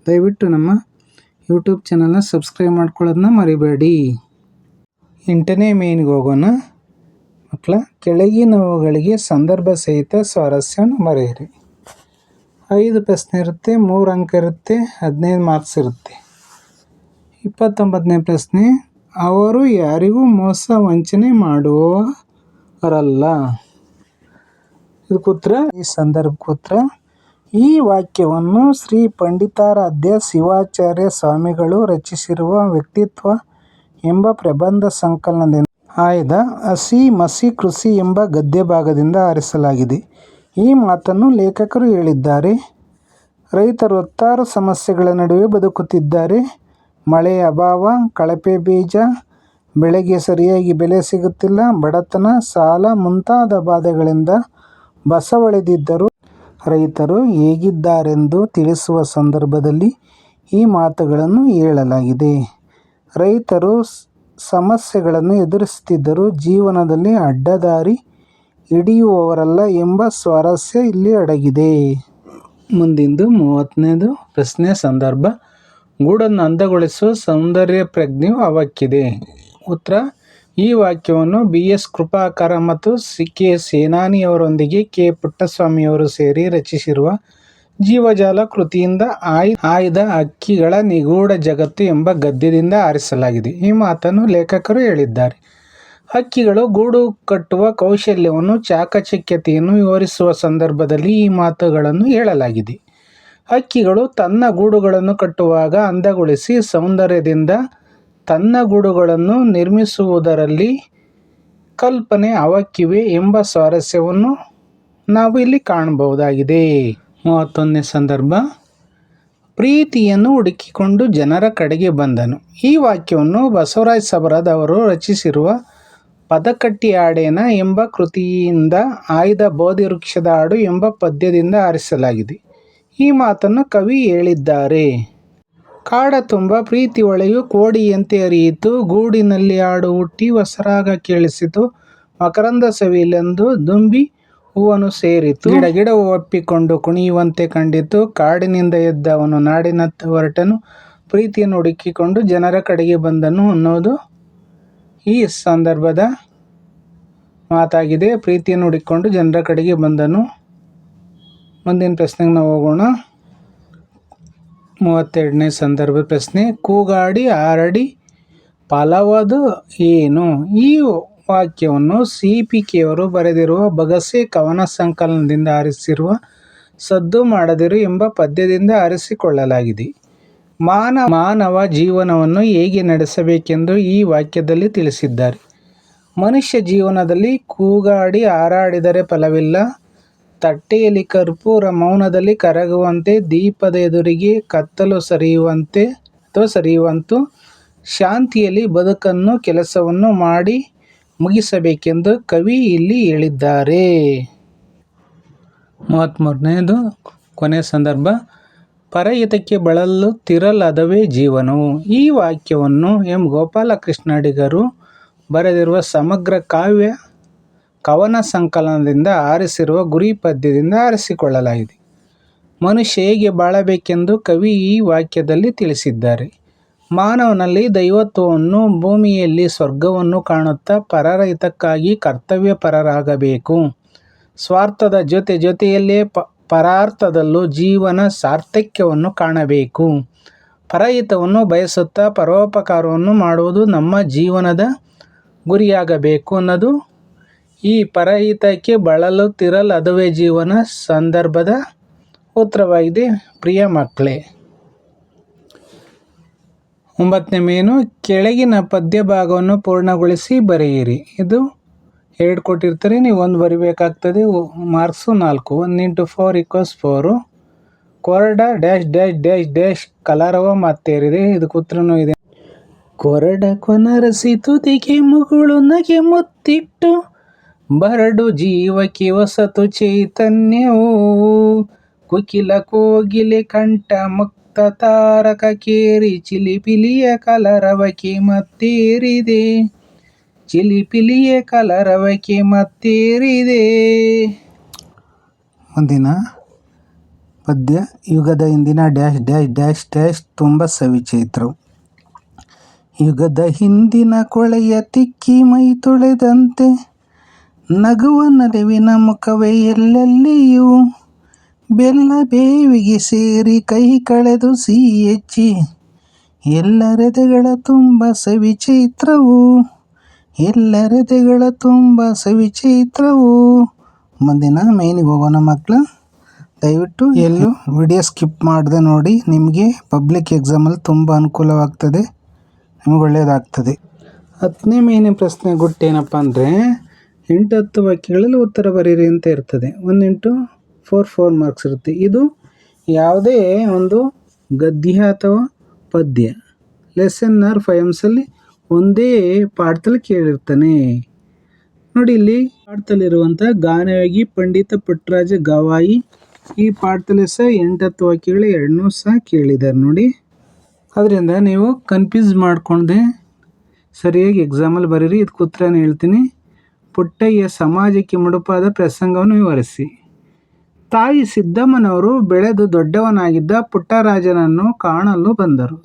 ದಯವಿಟ್ಟು ನಮ್ಮ ಯೂಟ್ಯೂಬ್ ಚಾನಲ್ನ ಸಬ್ಸ್ಕ್ರೈಬ್ ಮಾಡ್ಕೊಳ್ಳೋದನ್ನ ಮರಿಬೇಡಿ. 8ನೇ ಮೇನಿಗೆ ಹೋಗೋಣ ಮಕ್ಕಳ. ಕೆಳಗಿನವುಗಳಿಗೆ ಸಂದರ್ಭ ಸಹಿತ ಸ್ವಾರಸ್ಯವನ್ನು ಬರೆಯಿರಿ. 5 ಪ್ರಶ್ನೆ ಇರುತ್ತೆ, 3 ಅಂಕ ಇರುತ್ತೆ, 15 ಮಾರ್ಕ್ಸ್ ಇರುತ್ತೆ. 29ನೇ ಪ್ರಶ್ನೆ, ಅವರು ಯಾರಿಗೂ ಮೋಸ ವಂಚನೆ ಮಾಡುವವರಲ್ಲ. ಇದಕ್ಕೆ ಉತ್ತರ, ಈ ಸಂದರ್ಭಕ್ಕೆ ಉತ್ತರ, ಈ ವಾಕ್ಯವನ್ನು ಶ್ರೀ ಪಂಡಿತಾರಾಧ್ಯ ಶಿವಾಚಾರ್ಯ ಸ್ವಾಮಿಗಳು ರಚಿಸಿರುವ ವ್ಯಕ್ತಿತ್ವ ಎಂಬ ಪ್ರಬಂಧ ಸಂಕಲನದಿಂದ ಆಯ್ದ ಹಸಿ ಮಸಿ ಕೃಷಿ ಎಂಬ ಗದ್ಯ ಭಾಗದಿಂದ ಆರಿಸಲಾಗಿದೆ. ಈ ಮಾತನ್ನು ಲೇಖಕರು ಹೇಳಿದ್ದಾರೆ. ರೈತರು 10 ಸಮಸ್ಯೆಗಳ ನಡುವೆ ಬದುಕುತ್ತಿದ್ದಾರೆ. ಮಳೆಯ ಅಭಾವ, ಕಳಪೆ ಬೀಜ, ಬೆಳೆಗೆ ಸರಿಯಾಗಿ ಬೆಲೆ ಸಿಗುತ್ತಿಲ್ಲ, ಬಡತನ, ಸಾಲ ಮುಂತಾದ ಬಾಧೆಗಳಿಂದ ಬಸವಳಿದಿದ್ದರೂ ರೈತರು ಹೇಗಿದ್ದಾರೆಂದು ತಿಳಿಸುವ ಸಂದರ್ಭದಲ್ಲಿ ಈ ಮಾತುಗಳನ್ನು ಹೇಳಲಾಗಿದೆ. ರೈತರು ಸಮಸ್ಯೆಗಳನ್ನು ಎದುರಿಸುತ್ತಿದ್ದರೂ ಜೀವನದಲ್ಲಿ ಅಡ್ಡದಾರಿ ಹಿಡಿಯುವವರಲ್ಲ ಎಂಬ ಸ್ವಾರಸ್ಯ ಇಲ್ಲಿ ಅಡಗಿದೆ. ಮುಂದಿಂದು 30ನೇದು ಪ್ರಶ್ನೆ, ಸಂದರ್ಭ. ಗೂಡನ್ನು ಅಂದಗೊಳಿಸುವ ಸೌಂದರ್ಯ ಪ್ರಜ್ಞೆಯು ಅವಕ್ಕಿದೆ. ಉತ್ತರ, ಈ ವಾಕ್ಯವನ್ನು BS ಕೃಪಾಕರ ಮತ್ತು K ಸೇನಾನಿಯವರೊಂದಿಗೆ K ಪುಟ್ಟಸ್ವಾಮಿಯವರು ಸೇರಿ ರಚಿಸಿರುವ ಜೀವಜಾಲ ಕೃತಿಯಿಂದ ಆಯ್ದ ಹಕ್ಕಿಗಳ ನಿಗೂಢ ಜಗತ್ತು ಎಂಬ ಗದ್ಯದಿಂದ ಆರಿಸಲಾಗಿದೆ. ಈ ಮಾತನ್ನು ಲೇಖಕರು ಹೇಳಿದ್ದಾರೆ. ಹಕ್ಕಿಗಳು ಗೂಡು ಕಟ್ಟುವ ಕೌಶಲ್ಯವನ್ನು, ಚಾಕಚಕ್ಯತೆಯನ್ನು ವಿವರಿಸುವ ಸಂದರ್ಭದಲ್ಲಿ ಈ ಮಾತುಗಳನ್ನು ಹೇಳಲಾಗಿದೆ. ಹಕ್ಕಿಗಳು ತನ್ನ ಗೂಡುಗಳನ್ನು ಕಟ್ಟುವಾಗ ಅಂದಗೊಳಿಸಿ ಸೌಂದರ್ಯದಿಂದ ತನ್ನ ಗೂಡುಗಳನ್ನು ನಿರ್ಮಿಸುವುದರಲ್ಲಿ ಕಲ್ಪನೆ ಅವಕ್ಕಿವೆ ಎಂಬ ಸ್ವಾರಸ್ಯವನ್ನು ನಾವು ಇಲ್ಲಿ ಕಾಣಬಹುದಾಗಿದೆ. 31ನೇ ಸಂದರ್ಭ, ಪ್ರೀತಿಯನ್ನು ಹುಡುಕಿಕೊಂಡು ಜನರ ಕಡೆಗೆ ಬಂದನು. ಈ ವಾಕ್ಯವನ್ನು ಬಸವರಾಜ ಸಬರದ್ ಅವರು ರಚಿಸಿರುವ ಪದಕಟ್ಟಿ ಹಾಡೇನ ಎಂಬ ಕೃತಿಯಿಂದ ಆಯ್ದ ಬೋಧಿವೃಕ್ಷದ ಹಾಡು ಎಂಬ ಪದ್ಯದಿಂದ ಆರಿಸಲಾಗಿದೆ. ಈ ಮಾತನ್ನು ಕವಿ ಹೇಳಿದ್ದಾರೆ. ಕಾಡ ತುಂಬ ಪ್ರೀತಿ ಒಳೆಯು ಕೋಡಿಯಂತೆ ಹರಿಯಿತು, ಗೂಡಿನಲ್ಲಿ ಹಾಡು ಹುಟ್ಟಿ ಹೊಸರಾಗ ಕೇಳಿಸಿತು, ಮಕರಂದ ಸವಿಲೆಂದು ದುಂಬಿ ಹೂವನ್ನು ಸೇರಿತು, ಗಿಡವು ಒಪ್ಪಿಕೊಂಡು ಕುಣಿಯುವಂತೆ ಕಂಡಿತು, ಕಾಡಿನಿಂದ ಎದ್ದ ಅವನು ನಾಡಿನತ್ತ ಹೊರಟನು, ಪ್ರೀತಿಯನ್ನು ಹುಡುಕಿಕೊಂಡು ಜನರ ಕಡೆಗೆ ಬಂದನು ಅನ್ನೋದು ಈ ಸಂದರ್ಭದ ಮಾತಾಗಿದೆ. ಪ್ರೀತಿಯನ್ನು ಹುಡುಕಿಕೊಂಡು ಜನರ ಕಡೆಗೆ ಬಂದನು. ಮುಂದಿನ ಪ್ರಶ್ನೆಗೆ ನಾವು ಹೋಗೋಣ. 32ನೇ ಸಂದರ್ಭದ ಪ್ರಶ್ನೆ, ಕೂಗಾಡಿ ಹಾರಡಿ ಫಲವದು ಏನು? ಈ ವಾಕ್ಯವನ್ನು CPK ಬರೆದಿರುವ ಬಗಸೆ ಕವನ ಸಂಕಲನದಿಂದ ಆರಿಸಿರುವ ಸದ್ದು ಮಾಡದಿರು ಎಂಬ ಪದ್ಯದಿಂದ ಆರಿಸಿಕೊಳ್ಳಲಾಗಿದೆ. ಮಾನವ ಜೀವನವನ್ನು ಹೇಗೆ ನಡೆಸಬೇಕೆಂದು ಈ ವಾಕ್ಯದಲ್ಲಿ ತಿಳಿಸಿದ್ದಾರೆ. ಮನುಷ್ಯ ಜೀವನದಲ್ಲಿ ಕೂಗಾಡಿ ಹಾರಾಡಿದರೆ ಫಲವಿಲ್ಲ, ತಟ್ಟೆಯಲ್ಲಿ ಕರ್ಪೂರ ಮೌನದಲ್ಲಿ ಕರಗುವಂತೆ, ದೀಪದ ಎದುರಿಗೆ ಕತ್ತಲು ಸರಿಯುವಂತೂ ಶಾಂತಿಯಲ್ಲಿ ಬದುಕನ್ನು ಕೆಲಸವನ್ನು ಮಾಡಿ ಮುಗಿಸಬೇಕೆಂದು ಕವಿ ಇಲ್ಲಿ ಹೇಳಿದ್ದಾರೆ. 33ನೇದು ಕೊನೆಯ ಸಂದರ್ಭ, ಪರಹಿತಕ್ಕೆ ಬಳಲುತ್ತಿರಲದುವೇ ಜೀವನವು. ಈ ವಾಕ್ಯವನ್ನು ಗೋಪಾಲಕೃಷ್ಣ ಅಡಿಗರು ಬರೆದಿರುವ ಸಮಗ್ರ ಕವನ ಸಂಕಲನದಿಂದ ಆರಿಸಿರುವ ಗುರಿ ಪದ್ಯದಿಂದ ಆರಿಸಿಕೊಳ್ಳಲಾಗಿದೆ. ಮನುಷ್ಯ ಹೇಗೆ ಬಾಳಬೇಕೆಂದು ಕವಿ ಈ ವಾಕ್ಯದಲ್ಲಿ ತಿಳಿಸಿದ್ದಾರೆ. ಮಾನವನಲ್ಲಿ ದೈವತ್ವವನ್ನು, ಭೂಮಿಯಲ್ಲಿ ಸ್ವರ್ಗವನ್ನು ಕಾಣುತ್ತಾ ಪರರ ಹಿತಕ್ಕಾಗಿ ಕರ್ತವ್ಯಪರರಾಗಬೇಕು. ಸ್ವಾರ್ಥದ ಜೊತೆಯಲ್ಲೇ ಪರಾರ್ಥದಲ್ಲೂ ಜೀವನ ಸಾರ್ಥಕ್ಯವನ್ನು ಕಾಣಬೇಕು. ಪರಹಿತವನ್ನು ಬಯಸುತ್ತಾ ಪರೋಪಕಾರವನ್ನು ಮಾಡುವುದು ನಮ್ಮ ಜೀವನದ ಗುರಿಯಾಗಬೇಕು ಅನ್ನೋದು ಈ ಪರಹಿತಕ್ಕೆ ಬಳಲುತ್ತಿರಲದುವೇ ಜೀವನ ಸಂದರ್ಭದ ಉತ್ತರವಾಗಿದೆ. ಪ್ರಿಯ ಮಕ್ಕಳೇ, 9ನೇ ಮೇನು, ಕೆಳಗಿನ ಪದ್ಯ ಭಾಗವನ್ನು ಪೂರ್ಣಗೊಳಿಸಿ ಬರೆಯಿರಿ. ಇದು 2 ಕೊಟ್ಟಿರ್ತಾರೆ, ನೀವು 1 ಬರಿಬೇಕಾಗ್ತದೆ. ಮಾರ್ಕ್ಸು 4. 1 × 4 = 4. ಕೊರಡ ಡ್ಯಾಶ್ ಕಲರವ ಮತ್ತೇರಿದೆ. ಇದಕ್ಕೆ ಉತ್ತರನೂ ಇದೆ. ಕೊರಡ ಕೊನರಸಿ ತುದಿಗೆ ಮುಗುಳು ನಗೆ ಮುತ್ತಿಟ್ಟು, ಬರಡು ಜೀವಕ್ಕೆ ಹೊಸತು ಚೈತನ್ಯವು, ಕುಕಿಲ ಕೋಗಿಲೆ ಕಂಠ ಮುಕ್ತ ತಾರಕ ಕೇರಿ ಚಿಲಿಪಿಲಿಯ ಕಲರವಕ್ಕೆ ಮತ್ತೇರಿದೆ. ಮುಂದಿನ ಪದ್ಯ, ಯುಗದ ಹಿಂದಿನ ಡ್ಯಾಶ್ ತುಂಬ ಸವಿಚೈತ್ರವು. ಯುಗದ ಹಿಂದಿನ ಕೊಳೆಯ ತಿಕ್ಕಿ ಮೈ ತೊಳೆದಂತೆ, ನಗುವ ನಲಿವಿನ ಮುಖವೇ ಎಲ್ಲೆಲ್ಲಿಯೂ, ಬೆಲ್ಲ ಬೇವಿಗೆ ಸೇರಿ ಕೈ ಕಳೆದು ಸಿಹಿ ಹೆಚ್ಚಿ, ಎಲ್ಲರೆದೆಗಳ ತುಂಬ ಸವಿಚೈತ್ರವು. ಮುಂದಿನ ಮೇನಿಗೆ ಹೋಗೋಣ ಮಕ್ಕಳು. ದಯವಿಟ್ಟು ಎಲ್ಲೂ ವಿಡಿಯೋ ಸ್ಕಿಪ್ ಮಾಡದೆ ನೋಡಿ. ನಿಮಗೆ ಪಬ್ಲಿಕ್ ಎಕ್ಸಾಮಲ್ಲಿ ತುಂಬ ಅನುಕೂಲವಾಗ್ತದೆ, ನಿಮಗೆ ಒಳ್ಳೆಯದಾಗ್ತದೆ. 10ನೇ ಮೇನಿನ ಪ್ರಶ್ನೆ ಗುಟ್ಟೇನಪ್ಪ ಅಂದರೆ, 8-10 ವಾಕ್ಯಗಳಲ್ಲಿ ಉತ್ತರ ಬರೀರಿ ಅಂತ ಇರ್ತದೆ. 1 × 4 ಮಾರ್ಕ್ಸ್ ಇರುತ್ತೆ. ಇದು ಯಾವುದೇ ಒಂದು ಗದ್ಯ ಅಥವಾ ಪದ್ಯ ಲೆಸನ್ ಆರ್ ಪಯಮ್ಸಲ್ಲಿ ಒಂದೇ ಪಾಠದಲ್ಲಿ ಕೇಳಿರ್ತಾನೆ. ನೋಡಿ, ಇಲ್ಲಿ ಪಾಠದಲ್ಲಿರುವಂಥ ಗಾನಯೋಗಿ ಪಂಡಿತ ಪುಟ್ಟರಾಜ ಗವಾಯಿ ಈ ಪಾಠದಲ್ಲಿ ಸಹ 8-10 ವಾಕ್ಯಗಳು 2 ಸಹ ಕೇಳಿದ್ದಾರೆ ನೋಡಿ. ಅದರಿಂದ ನೀವು ಕನ್ಫ್ಯೂಸ್ ಮಾಡಿಕೊಂಡೆ ಸರಿಯಾಗಿ ಎಕ್ಸಾಮಲ್ಲಿ ಬರೀರಿ. ಇದಕ್ಕೆ ಉತ್ತರನ ಹೇಳ್ತೀನಿ. ಪುಟ್ಟಯ್ಯ ಸಮಾಜಕ್ಕೆ ಮುಡುಪಾದ ಪ್ರಸಂಗವನ್ನು ವಿವರಿಸಿ. ತಾಯಿ ಸಿದ್ದಮ್ಮನವರು ಬೆಳೆದು ದೊಡ್ಡವನಾಗಿದ್ದ ಪುಟ್ಟರಾಜನನ್ನು ಕಾಣಲು ಬಂದರು.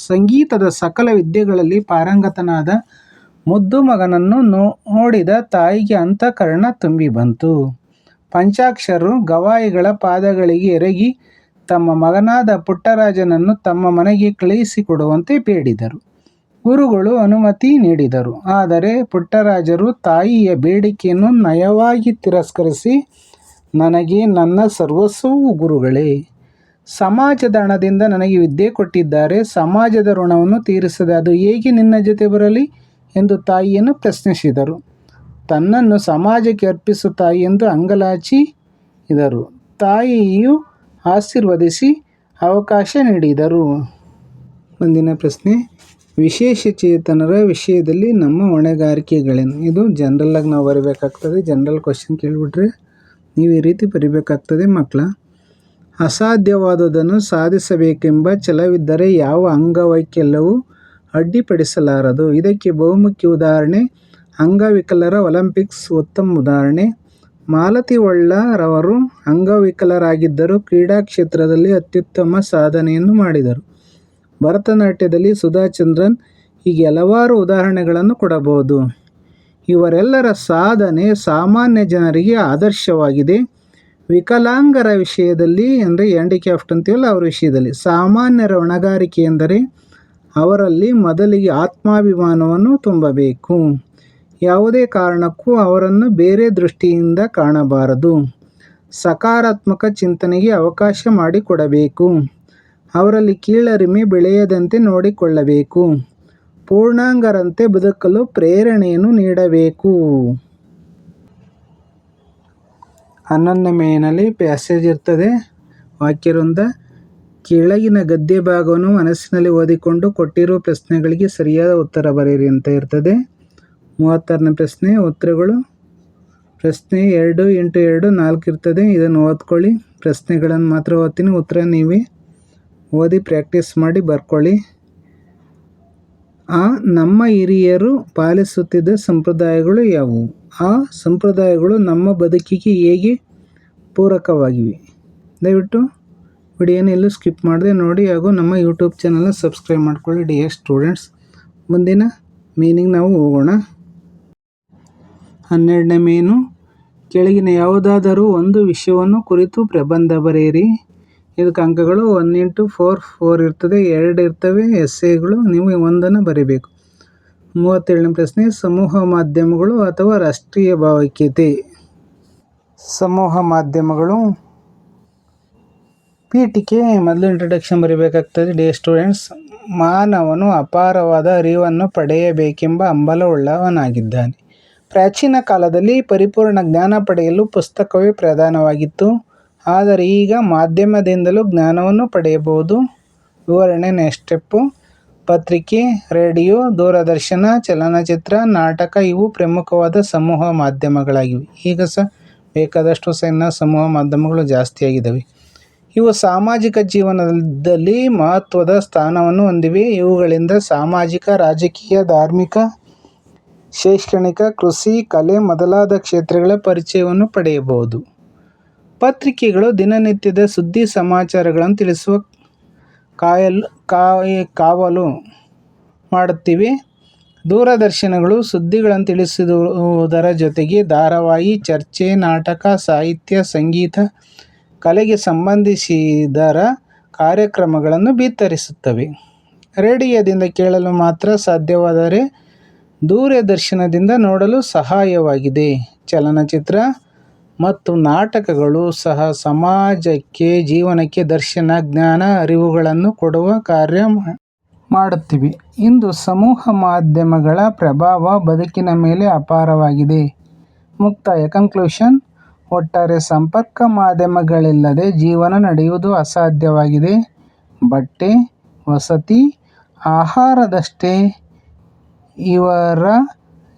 ಸಂಗೀತದ ಸಕಲ ವಿದ್ಯೆಗಳಲ್ಲಿ ಪಾರಂಗತನಾದ ಮುದ್ದು ಮಗನನ್ನು ನೋಡಿದ ತಾಯಿಗೆ ಅಂತಃಕರಣ ತುಂಬಿ ಬಂತು. ಪಂಚಾಕ್ಷರರು ಗವಾಯಿಗಳ ಪಾದಗಳಿಗೆ ಎರಗಿ ತಮ್ಮ ಮಗನಾದ ಪುಟ್ಟರಾಜನನ್ನು ತಮ್ಮ ಮನೆಗೆ ಕಳುಹಿಸಿಕೊಡುವಂತೆ ಬೇಡಿದರು. ಗುರುಗಳು ಅನುಮತಿ ನೀಡಿದರು. ಆದರೆ ಪುಟ್ಟರಾಜರು ತಾಯಿಯ ಬೇಡಿಕೆಯನ್ನು ನಯವಾಗಿ ತಿರಸ್ಕರಿಸಿ, ನನಗೆ ನನ್ನ ಸರ್ವಸ್ವವು ಗುರುಗಳೇ. ಸಮಾಜದ ಹಣದಿಂದ ನನಗೆ ವಿದ್ಯೆ ಕೊಟ್ಟಿದ್ದಾರೆ. ಸಮಾಜದ ಋಣವನ್ನು ತೀರಿಸದೆ ಅದು ಹೇಗೆ ನಿನ್ನ ಜೊತೆ ಬರಲಿ ಎಂದು ತಾಯಿಯನ್ನು ಪ್ರಶ್ನಿಸಿದರು. ತನ್ನನ್ನು ಸಮಾಜಕ್ಕೆ ಅರ್ಪಿಸು ತಾಯಿ ಎಂದು ಅಂಗಲಾಚಿದರು. ತಾಯಿಯು ಆಶೀರ್ವದಿಸಿ ಅವಕಾಶ ನೀಡಿದರು. ಮುಂದಿನ ಪ್ರಶ್ನೆ, ವಿಶೇಷಚೇತನರ ವಿಷಯದಲ್ಲಿ ನಮ್ಮ ಹೊಣೆಗಾರಿಕೆಗಳೇನು? ಇದು ಜನರಲ್ಲಾಗಿ ನಾವು ಬರೀಬೇಕಾಗ್ತದೆ. ಜನರಲ್ ಕ್ವಶನ್ ಕೇಳಿಬಿಟ್ರೆ ನೀವು ಈ ರೀತಿ ಬರೀಬೇಕಾಗ್ತದೆ ಮಕ್ಕಳ. ಅಸಾಧ್ಯವಾದುದನ್ನು ಸಾಧಿಸಬೇಕೆಂಬ ಛಲವಿದ್ದರೆ ಯಾವ ಅಂಗವೈಕಲ್ಯವೂ ಅಡ್ಡಿಪಡಿಸಲಾರದು. ಇದಕ್ಕೆ ಬಹುಮುಖ್ಯ ಉದಾಹರಣೆ ಅಂಗವಿಕಲರ ಒಲಿಂಪಿಕ್ಸ್ ಉತ್ತಮ ಉದಾಹರಣೆ. ಮಾಲತಿ ಹೊಳ್ಳರವರು ಅಂಗವಿಕಲರಾಗಿದ್ದರೂ ಕ್ರೀಡಾ ಕ್ಷೇತ್ರದಲ್ಲಿ ಅತ್ಯುತ್ತಮ ಸಾಧನೆಯನ್ನು ಮಾಡಿದರು. ಭರತನಾಟ್ಯದಲ್ಲಿ ಸುಧಾ ಚಂದ್ರನ್, ಹೀಗೆ ಹಲವಾರು ಉದಾಹರಣೆಗಳನ್ನು ಕೊಡಬಹುದು. ಇವರೆಲ್ಲರ ಸಾಧನೆ ಸಾಮಾನ್ಯ ಜನರಿಗೆ ಆದರ್ಶವಾಗಿದೆ. ವಿಕಲಾಂಗರ ವಿಷಯದಲ್ಲಿ ಅಂದರೆ ಹ್ಯಾಂಡಿಕ್ಯಾಪ್ಟ್ ಅಂತೀವಲ್ಲ ಅವರ ವಿಷಯದಲ್ಲಿ ಸಾಮಾನ್ಯರ ಹೊಣೆಗಾರಿಕೆ ಎಂದರೆ ಅವರಲ್ಲಿ ಮೊದಲಿಗೆ ಆತ್ಮಾಭಿಮಾನವನ್ನು ತುಂಬಬೇಕು. ಯಾವುದೇ ಕಾರಣಕ್ಕೂ ಅವರನ್ನು ಬೇರೆ ದೃಷ್ಟಿಯಿಂದ ಕಾಣಬಾರದು. ಸಕಾರಾತ್ಮಕ ಚಿಂತನೆಗೆ ಅವಕಾಶ ಮಾಡಿಕೊಡಬೇಕು. ಅವರಲ್ಲಿ ಕೀಳರಿಮೆ ಬೆಳೆಯದಂತೆ ನೋಡಿಕೊಳ್ಳಬೇಕು. ಪೂರ್ಣಾಂಗರಂತೆ ಬದುಕಲು ಪ್ರೇರಣೆಯನ್ನು ನೀಡಬೇಕು. 11ನೇ ಮೇನಲ್ಲಿ ಪ್ಯಾಸೇಜ್ ಇರ್ತದೆ. ವಾಕ್ಯವೃಂದ ಕೆಳಗಿನ ಗದ್ಯ ಭಾಗವನ್ನು ಮನಸ್ಸಿನಲ್ಲಿ ಓದಿಕೊಂಡು ಕೊಟ್ಟಿರುವ ಪ್ರಶ್ನೆಗಳಿಗೆ ಸರಿಯಾದ ಉತ್ತರ ಬರೆಯಿರಿ ಅಂತ ಇರ್ತದೆ. 36ನೇ ಪ್ರಶ್ನೆ ಉತ್ತರಗಳು. ಪ್ರಶ್ನೆ 2 × 2 4 ಇರ್ತದೆ. ಇದನ್ನು ಓದ್ಕೊಳ್ಳಿ. ಪ್ರಶ್ನೆಗಳನ್ನು ಮಾತ್ರ ಓದ್ತೀನಿ, ಉತ್ತರ ನೀವೇ ಓದಿ ಪ್ರಾಕ್ಟೀಸ್ ಮಾಡಿ ಬರ್ಕೊಳ್ಳಿ. ನಮ್ಮ ಹಿರಿಯರು ಪಾಲಿಸುತ್ತಿದ್ದ ಸಂಪ್ರದಾಯಗಳು ಯಾವುವು? ಆ ಸಂಪ್ರದಾಯಗಳು ನಮ್ಮ ಬದುಕಿಗೆ ಹೇಗೆ ಪೂರಕವಾಗಿವೆ? ದಯವಿಟ್ಟು ವಿಡಿಯೋನ ಎಲ್ಲೂ ಸ್ಕಿಪ್ ಮಾಡದೆ ನೋಡಿ ಹಾಗೂ ನಮ್ಮ ಯೂಟ್ಯೂಬ್ ಚಾನಲ್ನ ಸಬ್ಸ್ಕ್ರೈಬ್ ಮಾಡ್ಕೊಳ್ಳಿ ಡಿಯರ್ ಸ್ಟೂಡೆಂಟ್ಸ್. ಮುಂದಿನ ಮೀನಿಂಗ್ ನಾವು ಹೋಗೋಣ. 12ನೇ ಮೇನು, ಕೆಳಗಿನ ಯಾವುದಾದರೂ ಒಂದು ವಿಷಯವನ್ನು ಕುರಿತು ಪ್ರಬಂಧ ಬರೆಯಿರಿ. ಇದಕ್ಕೆ ಅಂಕಗಳು 1 × 4 ಇರ್ತದೆ, 2 ಇರ್ತವೆ ಎಸ್ಸೆಗಳು. ನೀವು ಒಂದನ್ನು ಬರೀಬೇಕು. 37ನೇ ಪ್ರಶ್ನೆ, ಸಮೂಹ ಮಾಧ್ಯಮಗಳು ಅಥವಾ ರಾಷ್ಟ್ರೀಯ ಭಾವೈಕ್ಯತೆ. ಸಮೂಹ ಮಾಧ್ಯಮಗಳು. ಪೀಠಿಕೆ ಮೊದಲು ಇಂಟ್ರಡಕ್ಷನ್ ಬರೀಬೇಕಾಗ್ತದೆ ಡಿಯರ್ ಸ್ಟೂಡೆಂಟ್ಸ್. ಮಾನವನು ಅಪಾರವಾದ ಅರಿವನ್ನು ಪಡೆಯಬೇಕೆಂಬ ಹಂಬಲವುಳ್ಳವನಾಗಿದ್ದಾನೆ. ಪ್ರಾಚೀನ ಕಾಲದಲ್ಲಿ ಪರಿಪೂರ್ಣ ಜ್ಞಾನ ಪಡೆಯಲು ಪುಸ್ತಕವೇ ಪ್ರಧಾನವಾಗಿತ್ತು. ಆದರೆ ಈಗ ಮಾಧ್ಯಮದಿಂದಲೂ ಜ್ಞಾನವನ್ನು ಪಡೆಯಬಹುದು. ವಿವರಣೆ ನೆಕ್ಸ್ಟ್ ಸ್ಟೆಪ್ಪು. ಪತ್ರಿಕೆ, ರೇಡಿಯೋ, ದೂರದರ್ಶನ, ಚಲನಚಿತ್ರ, ನಾಟಕ ಇವು ಪ್ರಮುಖವಾದ ಸಮೂಹ ಮಾಧ್ಯಮಗಳಾಗಿವೆ. ಈಗ ಬೇಕಾದಷ್ಟು ಸಮೂಹ ಮಾಧ್ಯಮಗಳು ಜಾಸ್ತಿಯಾಗಿದ್ದಾವೆ. ಇವು ಸಾಮಾಜಿಕ ಜೀವನದಲ್ಲಿ ಮಹತ್ವದ ಸ್ಥಾನವನ್ನು ಹೊಂದಿವೆ. ಇವುಗಳಿಂದ ಸಾಮಾಜಿಕ, ರಾಜಕೀಯ, ಧಾರ್ಮಿಕ, ಶೈಕ್ಷಣಿಕ, ಕೃಷಿ, ಕಲೆ ಮೊದಲಾದ ಕ್ಷೇತ್ರಗಳ ಪರಿಚಯವನ್ನು ಪಡೆಯಬಹುದು. ಪತ್ರಿಕೆಗಳು ದಿನನಿತ್ಯದ ಸುದ್ದಿ ಸಮಾಚಾರಗಳನ್ನು ತಿಳಿಸುವ ಕಾವಲು ಮಾಡುತ್ತಿವೆ. ದೂರದರ್ಶನಗಳು ಸುದ್ದಿಗಳನ್ನು ತಿಳಿಸುವುದರ ಜೊತೆಗೆ ಧಾರಾವಾಹಿ, ಚರ್ಚೆ, ನಾಟಕ, ಸಾಹಿತ್ಯ, ಸಂಗೀತ, ಕಲೆಗೆ ಸಂಬಂಧಿಸಿದರ ಕಾರ್ಯಕ್ರಮಗಳನ್ನು ಬಿತ್ತರಿಸುತ್ತವೆ. ರೇಡಿಯೋದಿಂದ ಕೇಳಲು ಮಾತ್ರ ಸಾಧ್ಯವಾದರೆ ದೂರದರ್ಶನದಿಂದ ನೋಡಲು ಸಹಾಯವಾಗಿದೆ. ಚಲನಚಿತ್ರ ಮತ್ತು ನಾಟಕಗಳು ಸಹ ಸಮಾಜಕ್ಕೆ, ಜೀವನಕ್ಕೆ ದರ್ಶನ, ಜ್ಞಾನ, ಅರಿವುಗಳನ್ನು ಕೊಡುವ ಕಾರ್ಯ ಮಾಡುತ್ತಿವೆ. ಇಂದು ಸಮೂಹ ಮಾಧ್ಯಮಗಳ ಪ್ರಭಾವ ಬದುಕಿನ ಮೇಲೆ ಅಪಾರವಾಗಿದೆ. ಮುಕ್ತಾಯ ಕನ್ಕ್ಲೂಷನ್. ಒಟ್ಟಾರೆ ಸಂಪರ್ಕ ಮಾಧ್ಯಮಗಳಿಲ್ಲದೆ ಜೀವನ ನಡೆಯುವುದು ಅಸಾಧ್ಯವಾಗಿದೆ. ಬಟ್ಟೆ, ವಸತಿ, ಆಹಾರದಷ್ಟೇ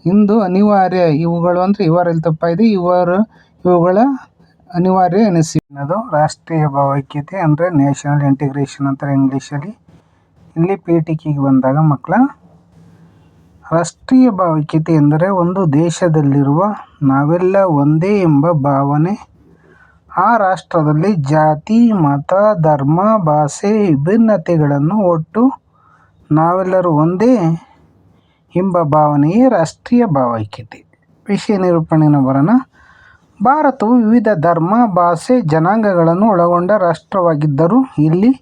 ಇಂದು ಅನಿವಾರ್ಯ. ಇವುಗಳು ಅಂದರೆ ಇವರಲ್ಲಿ ತಪ್ಪಾಗಿದೆ. ಇವುಗಳ ಅನಿವಾರ್ಯ ಎನಿಸಿನದು. ರಾಷ್ಟ್ರೀಯ ಭಾವೈಕ್ಯತೆ ಅಂದರೆ ನ್ಯಾಷನಲ್ ಇಂಟಿಗ್ರೇಷನ್ ಅಂತಾರೆ ಇಂಗ್ಲೀಷಲ್ಲಿ. ಇಲ್ಲಿ ಪೀಠಿಕೆಗೆ ಬಂದಾಗ ಮಕ್ಕಳ, ರಾಷ್ಟ್ರೀಯ ಭಾವೈಕ್ಯತೆ ಎಂದರೆ ಒಂದು ದೇಶದಲ್ಲಿರುವ ನಾವೆಲ್ಲ ಒಂದೇ ಎಂಬ ಭಾವನೆ. ಆ ರಾಷ್ಟ್ರದಲ್ಲಿ ಜಾತಿ, ಮತ, ಧರ್ಮ, ಭಾಷೆ ವಿಭಿನ್ನತೆಗಳನ್ನು ಒಟ್ಟು ನಾವೆಲ್ಲರೂ ಒಂದೇ ಎಂಬ ಭಾವನೆಯೇ ರಾಷ್ಟ್ರೀಯ ಭಾವೈಕ್ಯತೆ. ವಿಷಯ ನಿರೂಪಣೆಯನ್ನು ಬರೋಣ. ಭಾರತವು ವಿವಿಧ ಧರ್ಮ, ಭಾಷೆ, ಜನಾಂಗಗಳನ್ನು ಒಳಗೊಂಡ ರಾಷ್ಟ್ರವಾಗಿದ್ದರೂ ಇಲ್ಲಿ